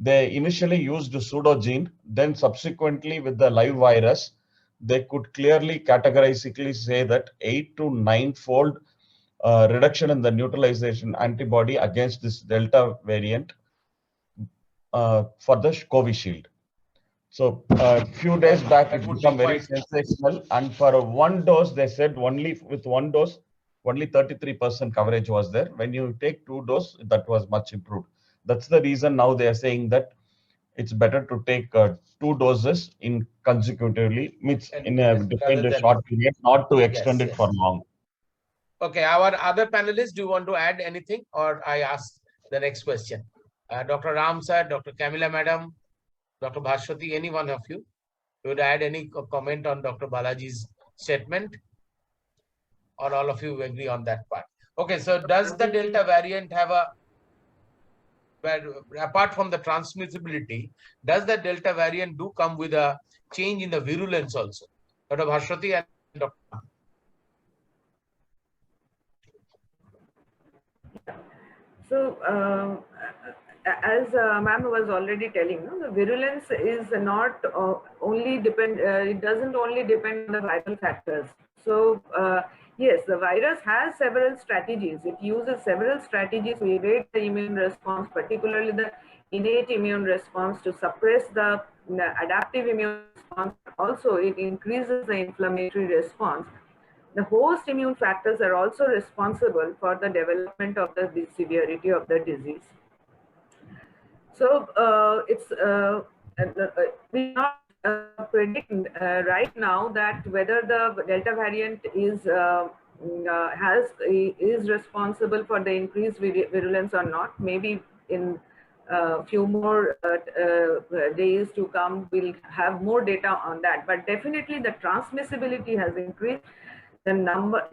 they initially used the pseudogene, then subsequently with the live virus, they could clearly categorically say that 8 to 9-fold reduction in the neutralization antibody against this Delta variant for the Covishield. So a few days back, it became very sensational. And for one dose, they said only with one dose, only 33% coverage was there. When you take 2 doses, that was much improved. That's the reason now they are saying that it's better to take 2 doses in consecutively, means in a defined short period, not to extend it for long. Okay, our other panelists, do you want to add anything, or I ask the next question? Dr. Ram sir, Dr. Camilla madam, Dr. Bhaswati, any one of you would add any comment on Dr. Balaji's statement, or all of you agree on that part? Okay, so does the Delta variant have apart from the transmissibility, does the Delta variant do come with a change in the virulence also? Dr. Bhaswati and Dr. So, as ma'am was already telling, the virulence is not only depend. It doesn't only depend on the viral factors. So yes, the virus has several strategies. It uses several strategies to evade the immune response, particularly the innate immune response, to suppress the adaptive immune response. Also, it increases the inflammatory response. The host immune factors are also responsible for the development of the severity of the disease. So we not predict right now that whether the Delta variant is responsible for the increased virulence or not. Maybe in a few more days to come, we'll have more data on that. But definitely the transmissibility has increased. The number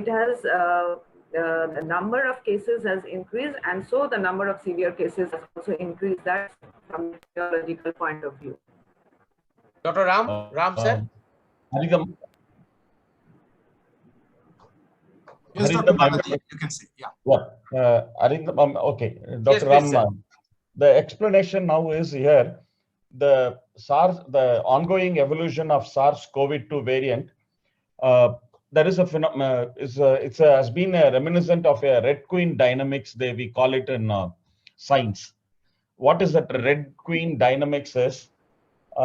the number of cases has increased, and so the number of severe cases has also increased. That from a biological point of view. Dr. Ram sir. Yes, Dr. Balaji, you can say, yeah. Okay, Dr. Ram, the explanation now is here. The ongoing evolution of SARS-CoV-2 variant. There is a phenomenon. Has been a reminiscent of a Red Queen dynamics. We call it in science. What is that Red Queen dynamics is?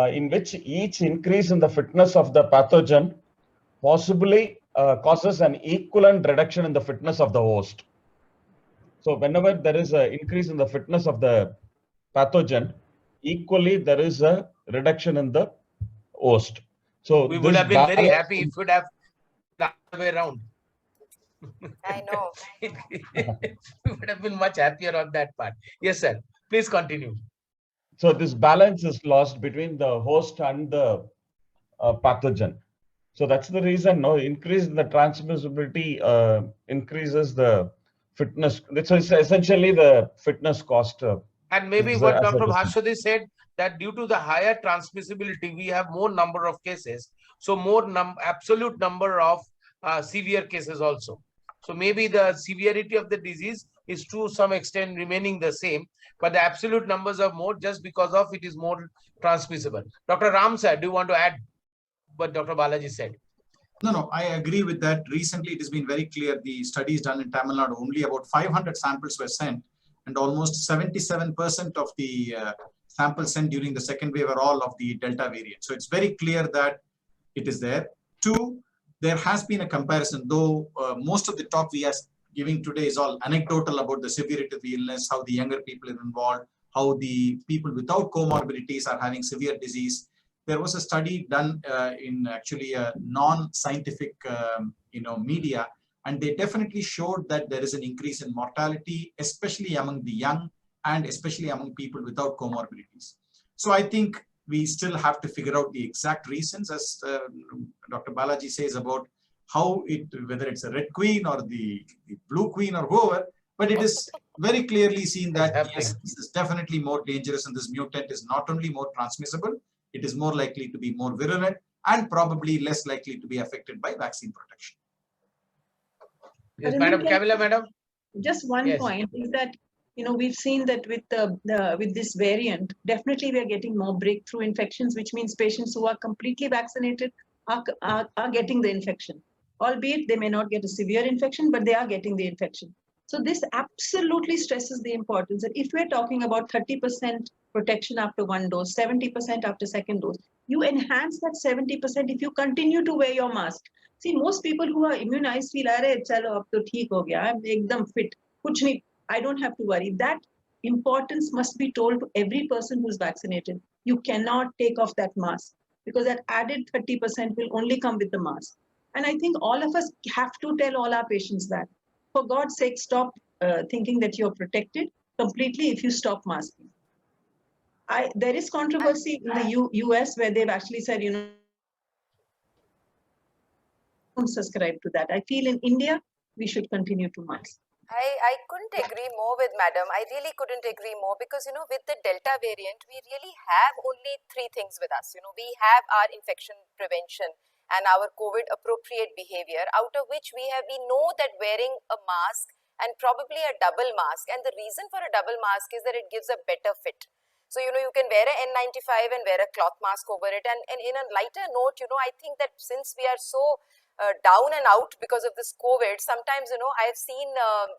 In which each increase in the fitness of the pathogen possibly causes an equivalent reduction in the fitness of the host. So whenever there is an increase in the fitness of the pathogen, equally there is a reduction in the host. So we would have been very happy if we would have the other way around. I know. We would have been much happier on that part. Yes, sir. Please continue. So this balance is lost between the host and the pathogen. So that's the reason. Increase in the transmissibility increases the fitness. This is essentially the fitness cost. And maybe what Dr. Bhaswati said, that due to the higher transmissibility, we have more number of cases. So more absolute number of severe cases also. So maybe the severity of the disease is to some extent remaining the same, but the absolute numbers are more just because of it is more transmissible. Dr. Ram sir, do you want to add what Dr. Balaji said? No, I agree with that. Recently, it has been very clear. The studies done in Tamil Nadu, only about 500 samples were sent, and almost 77% of the samples sent during the second wave are all of the Delta variant. So it's very clear that it is there. Two, there has been a comparison, though most of the talk we are giving today is all anecdotal about the severity of the illness, how the younger people are involved, how the people without comorbidities are having severe disease. There was a study done in actually a non-scientific media, and they definitely showed that there is an increase in mortality, especially among the young and especially among people without comorbidities. So I think we still have to figure out the exact reasons, as Dr. Balaji says, about how whether it's a red queen or the blue queen or whoever, but it is very clearly seen that yes, this is definitely more dangerous, and this mutant is not only more transmissible, it is more likely to be more virulent and probably less likely to be affected by vaccine protection. Yes, Madam Kamila, Madam. Just one point is that, you know, we've seen that with with this variant, definitely we are getting more breakthrough infections, which means patients who are completely vaccinated are getting the infection. Albeit they may not get a severe infection, but they are getting the infection. So this absolutely stresses the importance that if we're talking about 30% protection after one dose, 70% after second dose, you enhance that 70% if you continue to wear your mask. See, most people who are immunized feel, "Arey, chalo, ab to theek ho gaya, I'm ekdam fit. Kuch nahi, I don't have to worry." That importance must be told to every person who's vaccinated. You cannot take off that mask because that added 30% will only come with the mask. And I think all of us have to tell all our patients that. For God's sake, stop thinking that you're protected completely if you stop masking. There is controversy in the US where they've actually said, you know, don't subscribe to that. I feel in India, we should continue to mask. I couldn't agree more with Madam. I really couldn't agree more because, you know, with the Delta variant, we really have only three things with us. You know, we have our infection prevention and our COVID appropriate behavior, out of which we know that wearing a mask and probably a double mask, and the reason for a double mask is that it gives a better fit. So, you know, you can wear an N95 and wear a cloth mask over it. And in a lighter note, you know, I think that since we are so down and out because of this COVID, sometimes, you know, I've seen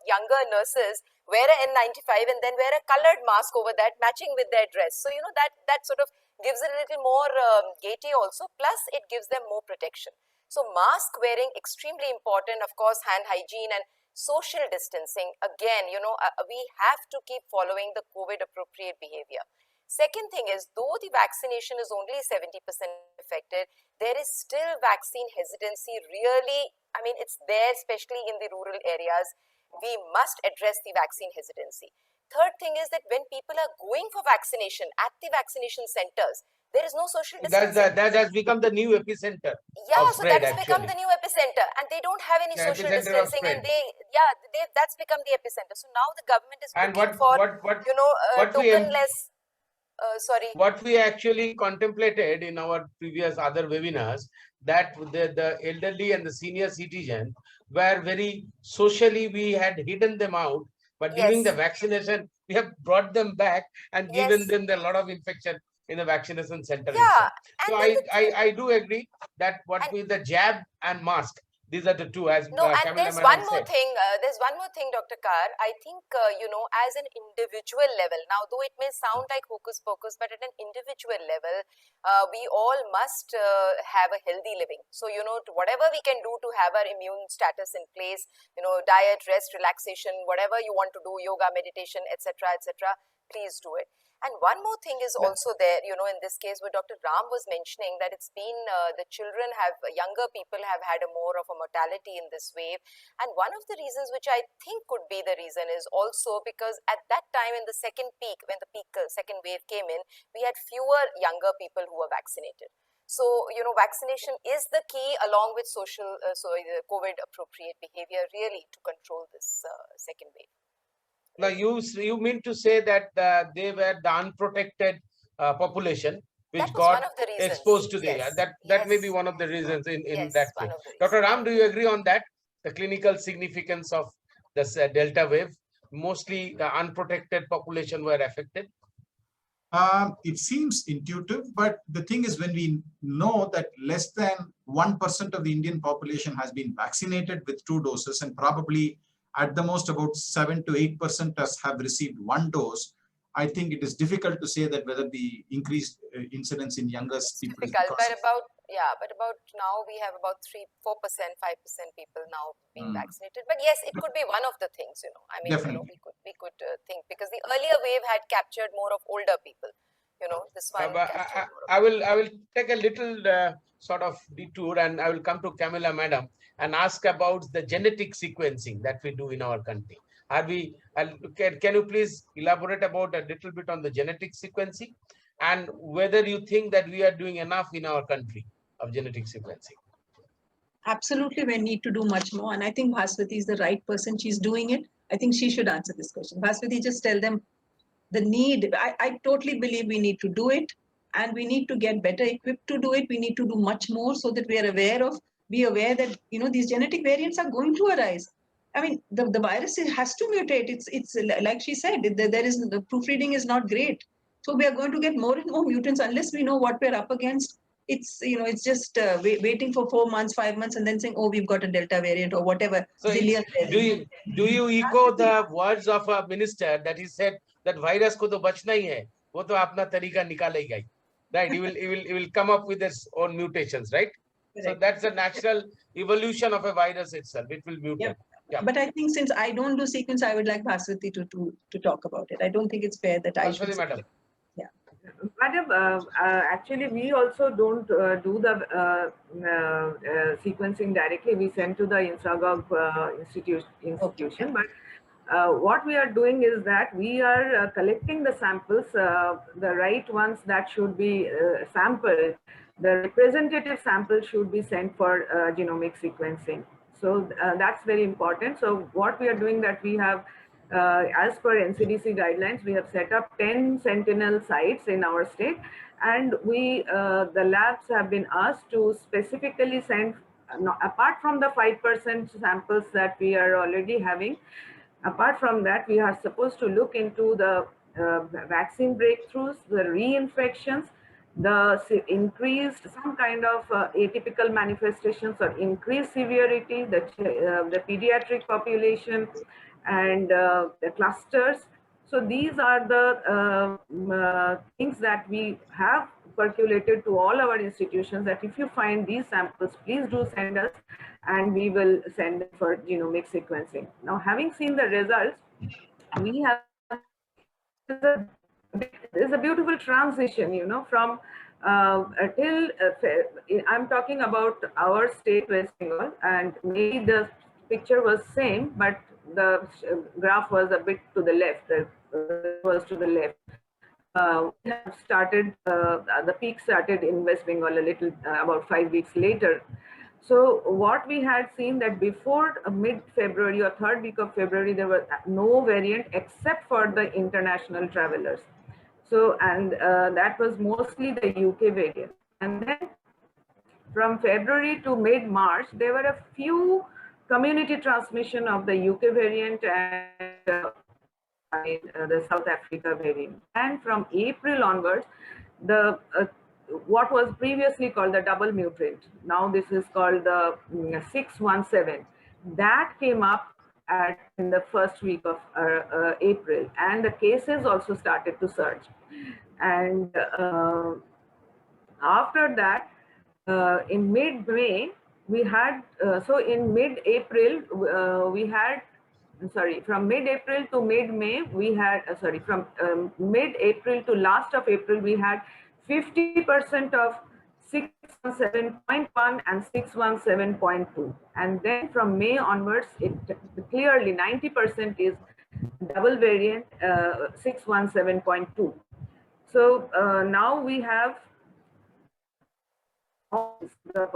younger nurses wear an N95 and then wear a colored mask over that, matching with their dress. So, you know, that sort of gives it a little more gaiety also, plus it gives them more protection. So mask wearing, extremely important, of course, hand hygiene and social distancing. Again, you know, we have to keep following the COVID appropriate behavior. Second thing is, though the vaccination is only 70% effective, there is still vaccine hesitancy really, I mean, it's there, especially in the rural areas. We must address the vaccine hesitancy. Third thing is that when people are going for vaccination at the vaccination centers, there is no social distancing. That has become the new epicenter. Yeah, so that has become the new epicenter, and they don't have any social distancing, and that's become the epicenter. So now the government is looking for, you know, tokenless. Sorry. What we actually contemplated in our previous other webinars, that the elderly and the senior citizen were very socially, we had hidden them out. But during the vaccination, we have brought them back and given them a lot of infection in the vaccination center. Yeah. So I do agree that what with the jab and mask, these are the two. As no, and there's one more thing. There's one more thing, Dr. Kar. I think you know, as an individual level. Now, though it may sound like hocus pocus, but at an individual level, we all must have a healthy living. So, you know, whatever we can do to have our immune status in place, you know, diet, rest, relaxation, whatever you want to do, yoga, meditation, etc., please do it. And one more thing is also there, you know, in this case where Dr. Ram was mentioning that it's been, the children have, younger people have had a more of a mortality in this wave. And one of the reasons which I think could be the reason is also because at that time in the second peak, when the second wave came in, we had fewer younger people who were vaccinated. So, you know, vaccination is the key along with social, COVID appropriate behavior really to control this second wave. Now, you mean to say that they were the unprotected population which got exposed to the that may be one of the reasons in that case. Dr. Ram, do you agree on that? The clinical significance of this Delta wave, mostly the unprotected population were affected? It seems intuitive, but the thing is, when we know that less than 1% of the Indian population has been vaccinated with 2 doses, and probably at the most about 7 to 8% have received 1 dose, I think it is difficult to say that whether the increased incidence in younger people. Difficult, but about now we have about 3, 4%, 5% people now being vaccinated. But yes, it could be one of the things, you know. I mean, you know, we could think, because the earlier wave had captured more of older people. You know, this one. I will take a little sort of detour, and I will come to Kamila Madam and ask about the genetic sequencing that we do in our country. Can you please elaborate about a little bit on the genetic sequencing? and whether you think that we are doing enough in our country of genetic sequencing. Absolutely, we need to do much more. And I think Bhaswati is the right person. She's doing it. I think she should answer this question. Bhaswati, just tell them the need. I totally believe we need to do it, and we need to get better equipped to do it. We need to do much more so that we are be aware that, you know, these genetic variants are going to arise. I mean, the virus has to mutate. It's like she said, the proofreading is not great. So we are going to get more and more mutants unless we know what we're up against. It's, you know, it's just waiting for 4 months, 5 months, and then saying, oh, we've got a Delta variant or whatever. So do you echo the words of a minister that he said that virus ko to bachna hi hai, wo to apna tarika nikalega hi, right? He will come up with his own mutations, right? Correct. So that's a natural evolution of a virus itself. It will mutate. Yep. Yeah. But I think since I don't do sequence, I would like Bhaswati to talk about it. I don't think it's fair that I should. Madam. Yeah. Madam, actually, we also don't do the sequencing directly. We send to the InstaGov institution. Okay. But what we are doing is that we are collecting the samples, the right ones that should be sampled. The representative sample should be sent for genomic sequencing. So that's very important. So what we are doing, that we have, as per NCDC guidelines, we have set up 10 Sentinel sites in our state, and the labs have been asked to specifically send, apart from the 5% samples that we are already having, apart from that, we are supposed to look into the vaccine breakthroughs, the reinfections, the increased, some kind of atypical manifestations or increased severity, the pediatric population, and the clusters. So these are the things that we have percolated to all our institutions, that if you find these samples, please do send us, and we will send it for genomic sequencing. Now, having seen the results, we have, there's a beautiful transition, you know, from till I'm talking about our state, West Bengal, and maybe the picture was same, but the graph was a bit to the left, was to the left. We have started, the peak started in West Bengal a little, about 5 weeks later. So what we had seen, that before mid-February or third week of February, there was no variant except for the international travelers. So, and that was mostly the UK variant. And then from February to mid-March, there were a few community transmission of the UK variant and the South Africa variant. And from April onwards, the what was previously called the double mutant, now this is called the 617, that came up in the first week of April, and the cases also started to surge. And after that, in mid-May, we had, so in mid-April, we had, sorry, from mid-April to mid-May, we had, sorry, from mid-April to last of April, we had 50% of 617.1 and 617.2. And then from May onwards, it clearly 90% is double variant 617.2. So now we have the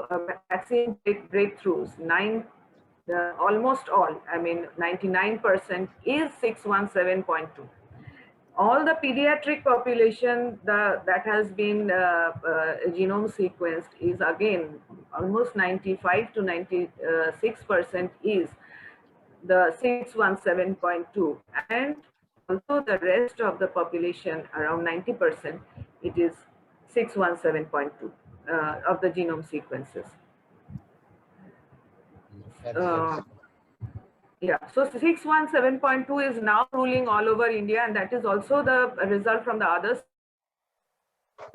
vaccine breakthroughs, almost all, I mean 99% is 617.2. All the pediatric population that has been genome sequenced is again almost 95 to 96% is the 617.2, and also the rest of the population, around 90%, it is 617.2 of the genome sequences. Yeah, so 617.2 is now ruling all over India, and that is also the result from the others.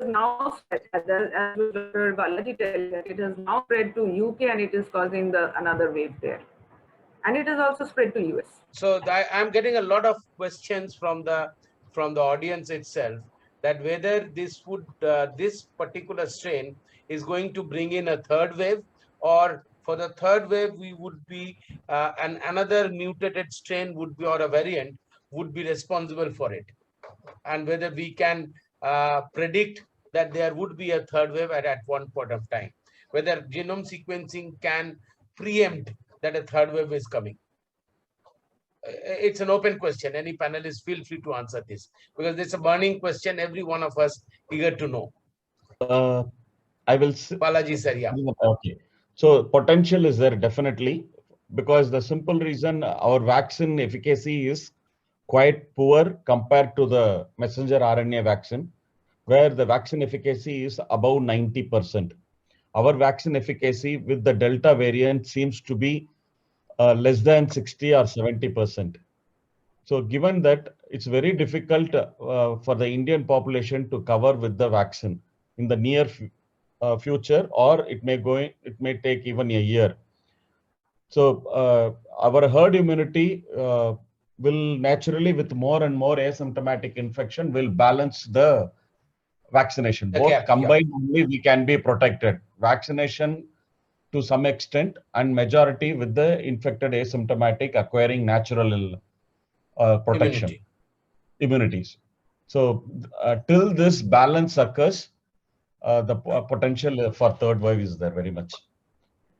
Now, as Dr. Balaji said, it has now spread to UK, and it is causing another wave there. And it has also spread to US. So I'm getting a lot of questions from the audience itself, that whether this would this particular strain is going to bring in a third wave, or for the third wave we would be another mutated strain would be, or a variant would be responsible for it, and whether we can predict that there would be a third wave at one point of time. Whether genome sequencing can preempt that a third wave is coming. It's an open question. Any panelist, feel free to answer this, because it's a burning question. Every one of us eager to know. I will. Balaji sir, yeah. Okay. So potential is there definitely, because the simple reason our vaccine efficacy is quite poor compared to the messenger RNA vaccine, where the vaccine efficacy is above 90%. Our vaccine efficacy with the Delta variant seems to be less than 60 or 70%. So given that, it's very difficult for the Indian population to cover with the vaccine in the near future, or it may take even a year. So our herd immunity will naturally, with more and more asymptomatic infection, will balance the vaccination. Both combined, only we can be protected. Vaccination to some extent, and majority with the infected asymptomatic acquiring natural protection, immunities. So till this balance occurs, the potential for third wave is there very much,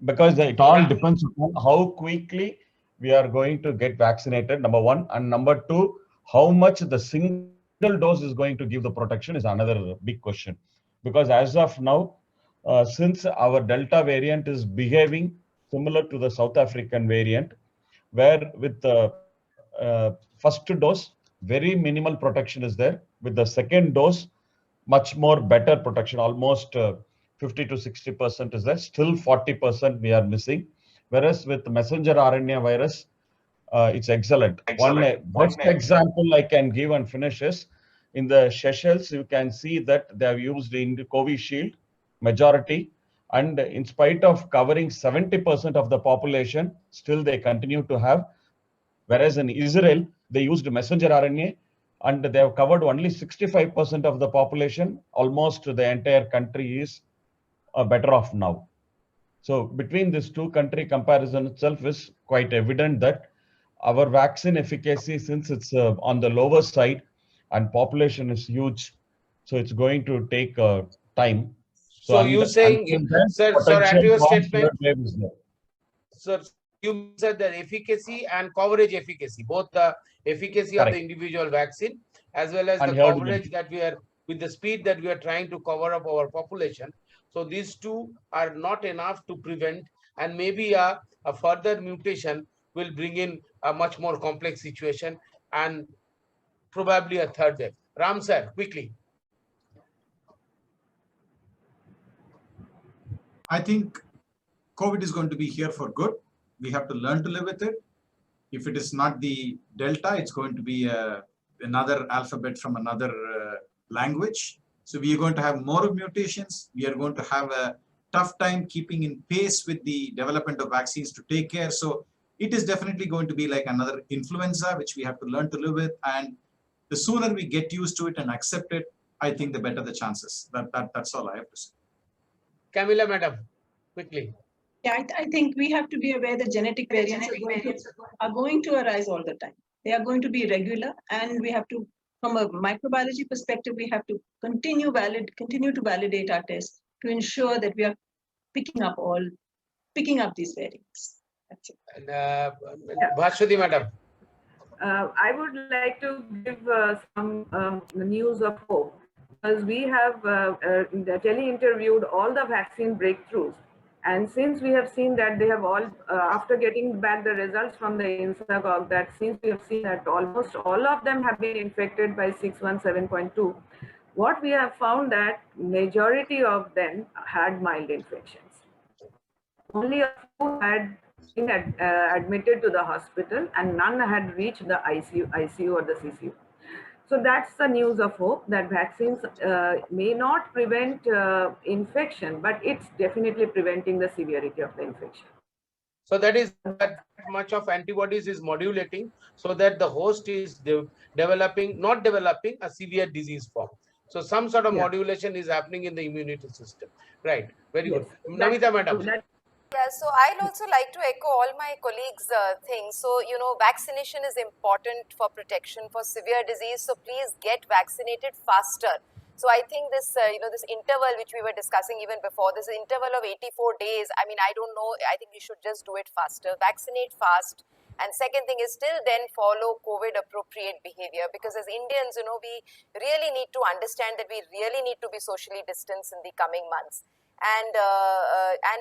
because it all depends upon how quickly we are going to get vaccinated, number one, and number two, how much the single dose is going to give the protection is another big question. Because as of now, since our Delta variant is behaving similar to the South African variant, where with the first dose, very minimal protection is there. With the second dose, much more better protection, almost 50 to 60% is there. Still 40% we are missing. Whereas with messenger RNA virus, it's excellent. One best example I can give and finish is in the Seychelles. You can see that they have used in the Covishield majority, and in spite of covering 70% of the population, still they continue to have. Whereas in Israel, they used messenger RNA, and they have covered only 65% of the population. Almost the entire country is better off now. So between these two country comparison itself is quite evident that our vaccine efficacy, since it's on the lower side and population is huge, so it's going to take time. So you saying, sir, at your statement, sir, you said that efficacy and coverage efficacy, both the efficacy of the individual vaccine as well as the coverage that we are, with the speed that we are trying to cover up our population. So these two are not enough to prevent, and maybe a further mutation will bring in a much more complex situation and probably a third wave. Ram sir, quickly. I think COVID is going to be here for good. We have to learn to live with it. If it is not the Delta, it's going to be another alphabet from another language. So we are going to have more mutations. We are going to have a tough time keeping in pace with the development of vaccines to take care. So it is definitely going to be like another influenza, which we have to learn to live with. And the sooner we get used to it and accept it, I think the better the chances. That's all I have to say. Camilla, madam, quickly. Yeah, I think we have to be aware that genetic variants are going to arise all the time. They are going to be regular, and we have to, from a microbiology perspective, we have to continue to validate our tests to ensure that we are picking up these variants. That's it. And Bhashwati, madam. I would like to give some news of hope, because we have tele-interviewed all the vaccine breakthroughs. And since we have seen that they have all, after getting back the results from the INSACOG, that since we have seen that almost all of them have been infected by 617.2, what we have found that majority of them had mild infections. Only a few had been admitted to the hospital, and none had reached the ICU or the CCU. So that's the news of hope, that vaccines may not prevent infection, but it's definitely preventing the severity of the infection. So that is that much of antibodies is modulating, so that the host is not developing a severe disease form. So some sort of modulation is happening in the immunity system. Right. Very good. Namita, madam. Yeah, so I'll also like to echo all my colleagues' things. So, vaccination is important for protection for severe disease. So please get vaccinated faster. So I think this, this interval which we were discussing even before, this interval of 84 days, I mean, I don't know, I think we should just do it faster, vaccinate fast. And second thing is still then follow COVID appropriate behavior, because as Indians, we really need to understand that we really need to be socially distanced in the coming months. And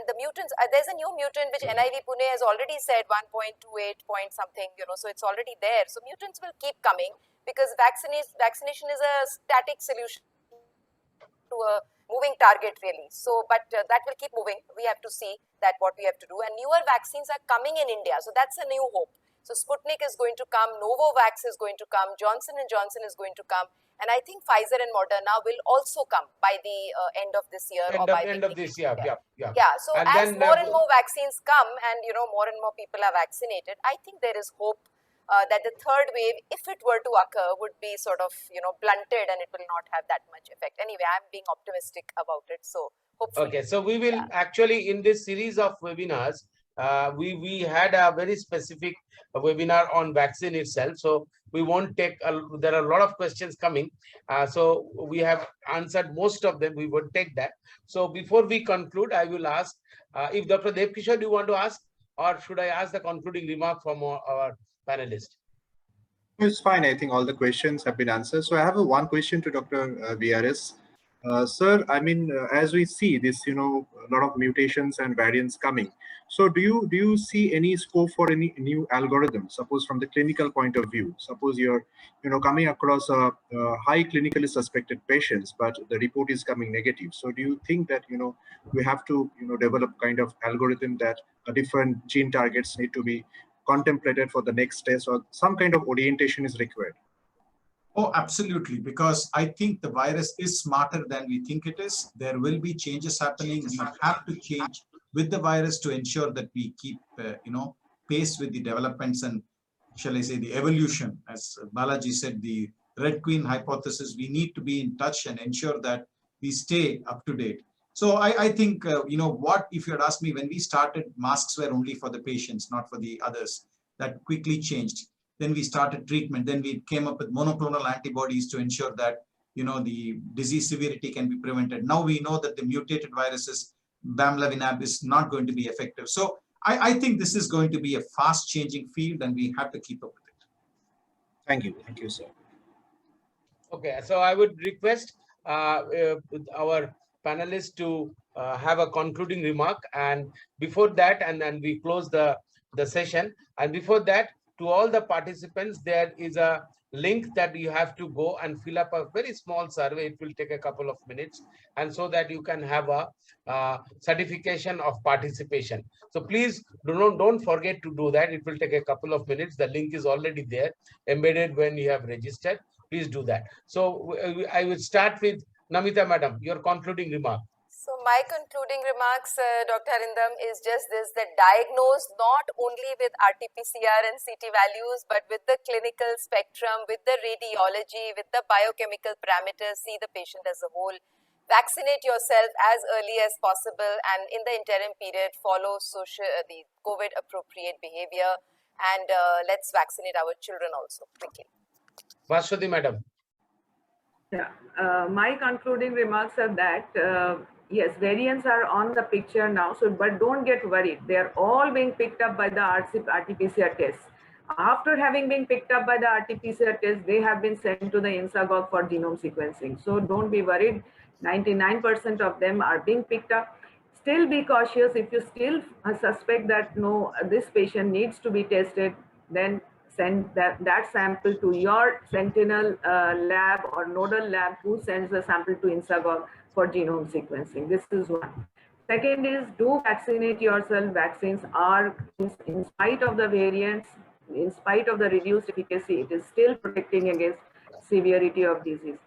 the mutants, there's a new mutant which NIV Pune has already said 1.28 point something, so it's already there. So mutants will keep coming, because vaccination is a static solution to a moving target really. So, but that will keep moving. We have to see that what we have to do, and newer vaccines are coming in India. So that's a new hope. So Sputnik is going to come, Novavax is going to come, Johnson & Johnson is going to come, and I think Pfizer and Moderna will also come by the end of this year or by the end of this year. Yeah. So and as more and more vaccines come, and more and more people are vaccinated, I think there is hope that the third wave, if it were to occur, would be sort of blunted, and it will not have that much effect. Anyway, I'm being optimistic about it. So hopefully. Okay, so we will actually, in this series of webinars, we had a very specific webinar on vaccine itself. So we won't take, there are a lot of questions coming. So we have answered most of them. We would take that. So before we conclude, I will ask if Dr. Devkishore, do you want to ask, or should I ask the concluding remark from our panelist? It's fine. I think all the questions have been answered. So I have one question to Dr. VRS. Sir, I mean, as we see this, a lot of mutations and variants coming. So do you see any scope for any new algorithm? Suppose from the clinical point of view, suppose you're, coming across a high clinically suspected patients, but the report is coming negative. So do you think that, we have to, develop kind of algorithm that different gene targets need to be contemplated for the next test, or some kind of orientation is required? Oh, absolutely. Because I think the virus is smarter than we think it is. There will be changes happening. We have to change with the virus to ensure that we keep, pace with the developments and, shall I say, the evolution. As Balaji said, the Red Queen hypothesis, we need to be in touch and ensure that we stay up to date. So I think, what, if you had asked me when we started, masks were only for the patients, not for the others. That quickly changed. Then we started treatment. Then we came up with monoclonal antibodies to ensure that, the disease severity can be prevented. Now we know that the mutated viruses, bamlanivimab, is not going to be effective. So I think this is going to be a fast changing field, and we have to keep up with it. Thank you. Thank you, sir. Okay, so I would request our panelists to have a concluding remark, and before that, and then we close the session. And before that, to all the participants, there is a link that you have to go and fill up a very small survey. It will take a couple of minutes, and so that you can have a certification of participation. So please don't forget to do that. It will take a couple of minutes. The link is already there, embedded when you have registered. Please do that. So I will start with Namita Madam, your concluding remark. So my concluding remarks, Dr. Arindam, is just this, that diagnose not only with RT-PCR and CT values, but with the clinical spectrum, with the radiology, with the biochemical parameters, see the patient as a whole. Vaccinate yourself as early as possible, and in the interim period, follow the COVID appropriate behavior, and let's vaccinate our children also quickly. Vaswati Madam. Yeah, my concluding remarks are that, yes, variants are on the picture now, so but don't get worried. They are all being picked up by the RT-PCR tests. After having been picked up by the RT-PCR test, they have been sent to the INSAGOG for genome sequencing. So don't be worried. 99% of them are being picked up. Still be cautious. If you still suspect that no, this patient needs to be tested, then send that sample to your Sentinel lab or nodal lab, who sends the sample to INSAGOG for genome sequencing. This is one. Second is, do vaccinate yourself. Vaccines are, in spite of the variants, in spite of the reduced efficacy, it is still protecting against severity of disease.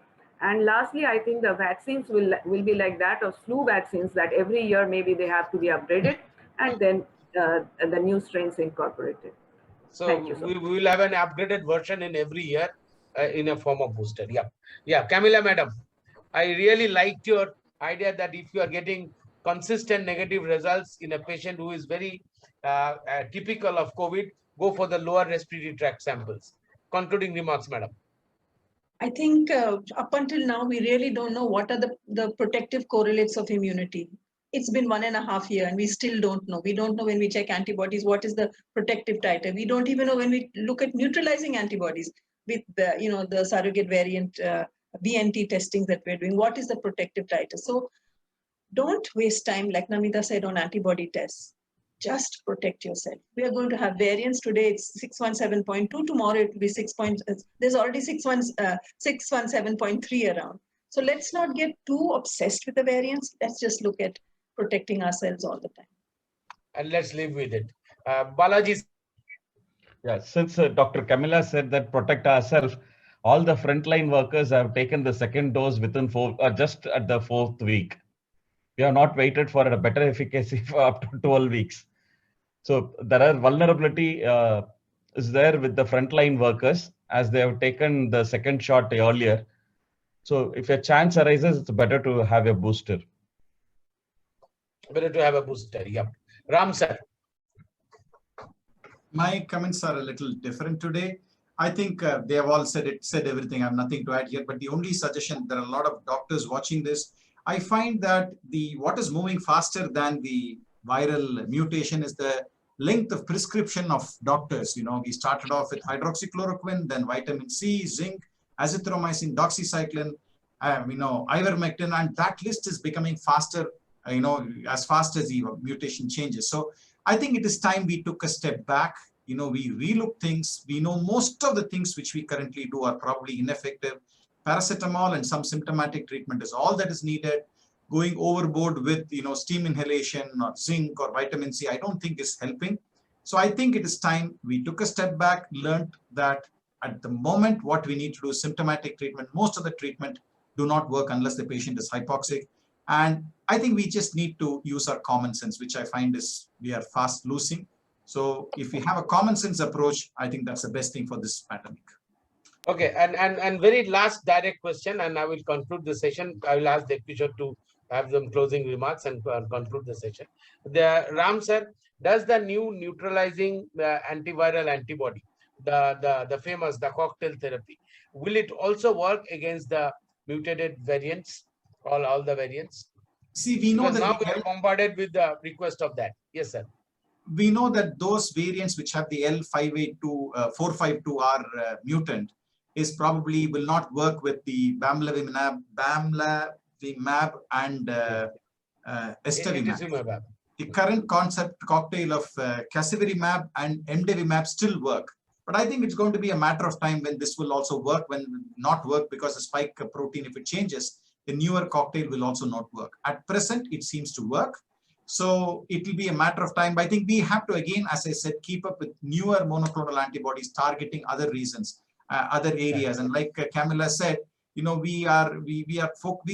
And lastly, I think the vaccines will be like that of flu vaccines, that every year maybe they have to be upgraded, and then the new strains incorporated. So we will have an upgraded version in every year in a form of booster. Yeah, Camilla Madam, I really liked your idea that if you are getting consistent negative results in a patient who is very typical of COVID, go for the lower respiratory tract samples. Concluding remarks, Madam. I think up until now, we really don't know what are the protective correlates of immunity. It's been 1.5 years and we still don't know. We don't know when we check antibodies, what is the protective titer. We don't even know when we look at neutralizing antibodies with the, the surrogate variant BNT testing that we're doing. What is the protective titer? So don't waste time, like Namita said, on antibody tests. Just protect yourself. We are going to have variants. Today it's 617.2. Tomorrow it will be 6. There's already 617.3 around. So let's not get too obsessed with the variants. Let's just look at protecting ourselves all the time. And let's live with it. Balaji. Yeah, since Dr. Camilla said that protect ourselves, all the frontline workers have taken the second dose within just at the 4th week. We have not waited for a better efficacy for up to 12 weeks. So there are vulnerability is there with the frontline workers as they have taken the second shot earlier. So if a chance arises, it's better to have a booster. Better to have a booster, yep. Ram sir. My comments are a little different today. I think they have all said everything. I have nothing to add here, but the only suggestion, there are a lot of doctors watching this. I find that what is moving faster than the viral mutation is the length of prescription of doctors. We started off with hydroxychloroquine, then vitamin C, zinc, azithromycin, doxycycline, ivermectin, and that list is becoming faster, as fast as the mutation changes. So I think it is time we took a step back. We relook things. We know most of the things which we currently do are probably ineffective. Paracetamol and some symptomatic treatment is all that is needed. Going overboard with steam inhalation or zinc or vitamin C, I don't think is helping. So I think it is time we took a step back, learned that at the moment what we need to do is symptomatic treatment. Most of the treatment do not work unless the patient is hypoxic. And I think we just need to use our common sense, which I find is we are fast losing. So if we have a common sense approach, I think that's the best thing for this pandemic. Okay, and very last direct question, and I will conclude the session. I will ask Dev Kishore to have some closing remarks and conclude the session. Ram sir, does the new neutralizing antiviral antibody, the famous, the cocktail therapy, will it also work against the mutated variants, all the variants? See, we know because that now we are bombarded with the request of that. Yes, sir. We know that those variants which have the L452R mutant is probably will not work with the bamlanivimab and Estevimab. The current cocktail of Casirivimab and Emdevimab still work. But I think it's going to be a matter of time when this will also work, when not work, because the spike protein, if it changes, the newer cocktail will also not work. At present, it seems to work. So it will be a matter of time. But I think we have to, again, as I said, keep up with newer monoclonal antibodies targeting other reasons, other areas. And like Camilla said, we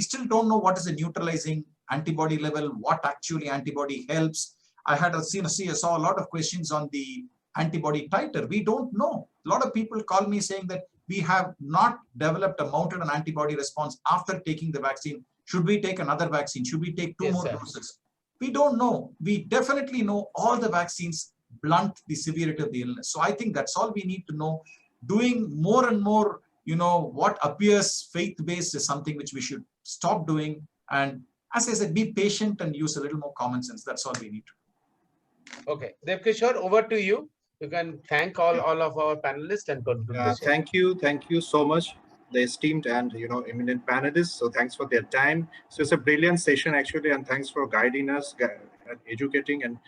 still don't know what is the neutralizing antibody level, what actually antibody helps. I saw a lot of questions on the antibody titer. We don't know. A lot of people call me saying that we have not developed a mounted an antibody response after taking the vaccine. Should we take another vaccine? Should we take two more doses? We don't know. We definitely know all the vaccines blunt the severity of the illness. So I think that's all we need to know. Doing more and more, what appears faith-based is something which we should stop doing. And as I said, be patient and use a little more common sense. That's all we need to do. Okay. Dev Kishore, over to you. You can thank all of our panelists and conclude. Thank you so much, the esteemed and eminent panelists. So thanks for their time. So it's a brilliant session actually, and thanks for guiding us and educating and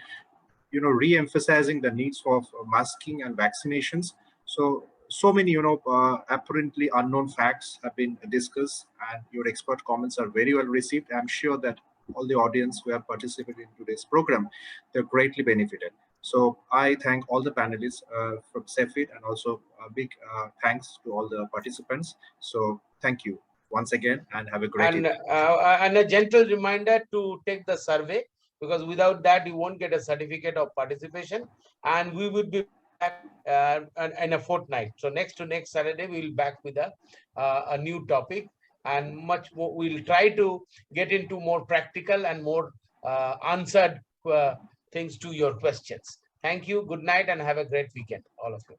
re-emphasizing the needs of masking and vaccinations. So many apparently unknown facts have been discussed, and your expert comments are very well received. I'm sure that all the audience who have participated in today's program, they're greatly benefited. So I thank all the panelists from Cepheid, and also a big thanks to all the participants. So thank you once again, and have a great evening. And a gentle reminder to take the survey, because without that you won't get a certificate of participation. And we would be back in a fortnight. So next to next Saturday we will be back with a new topic, and much more. We'll try to get into more practical and more answered things to your questions. Thank you. Good night and have a great weekend, all of you.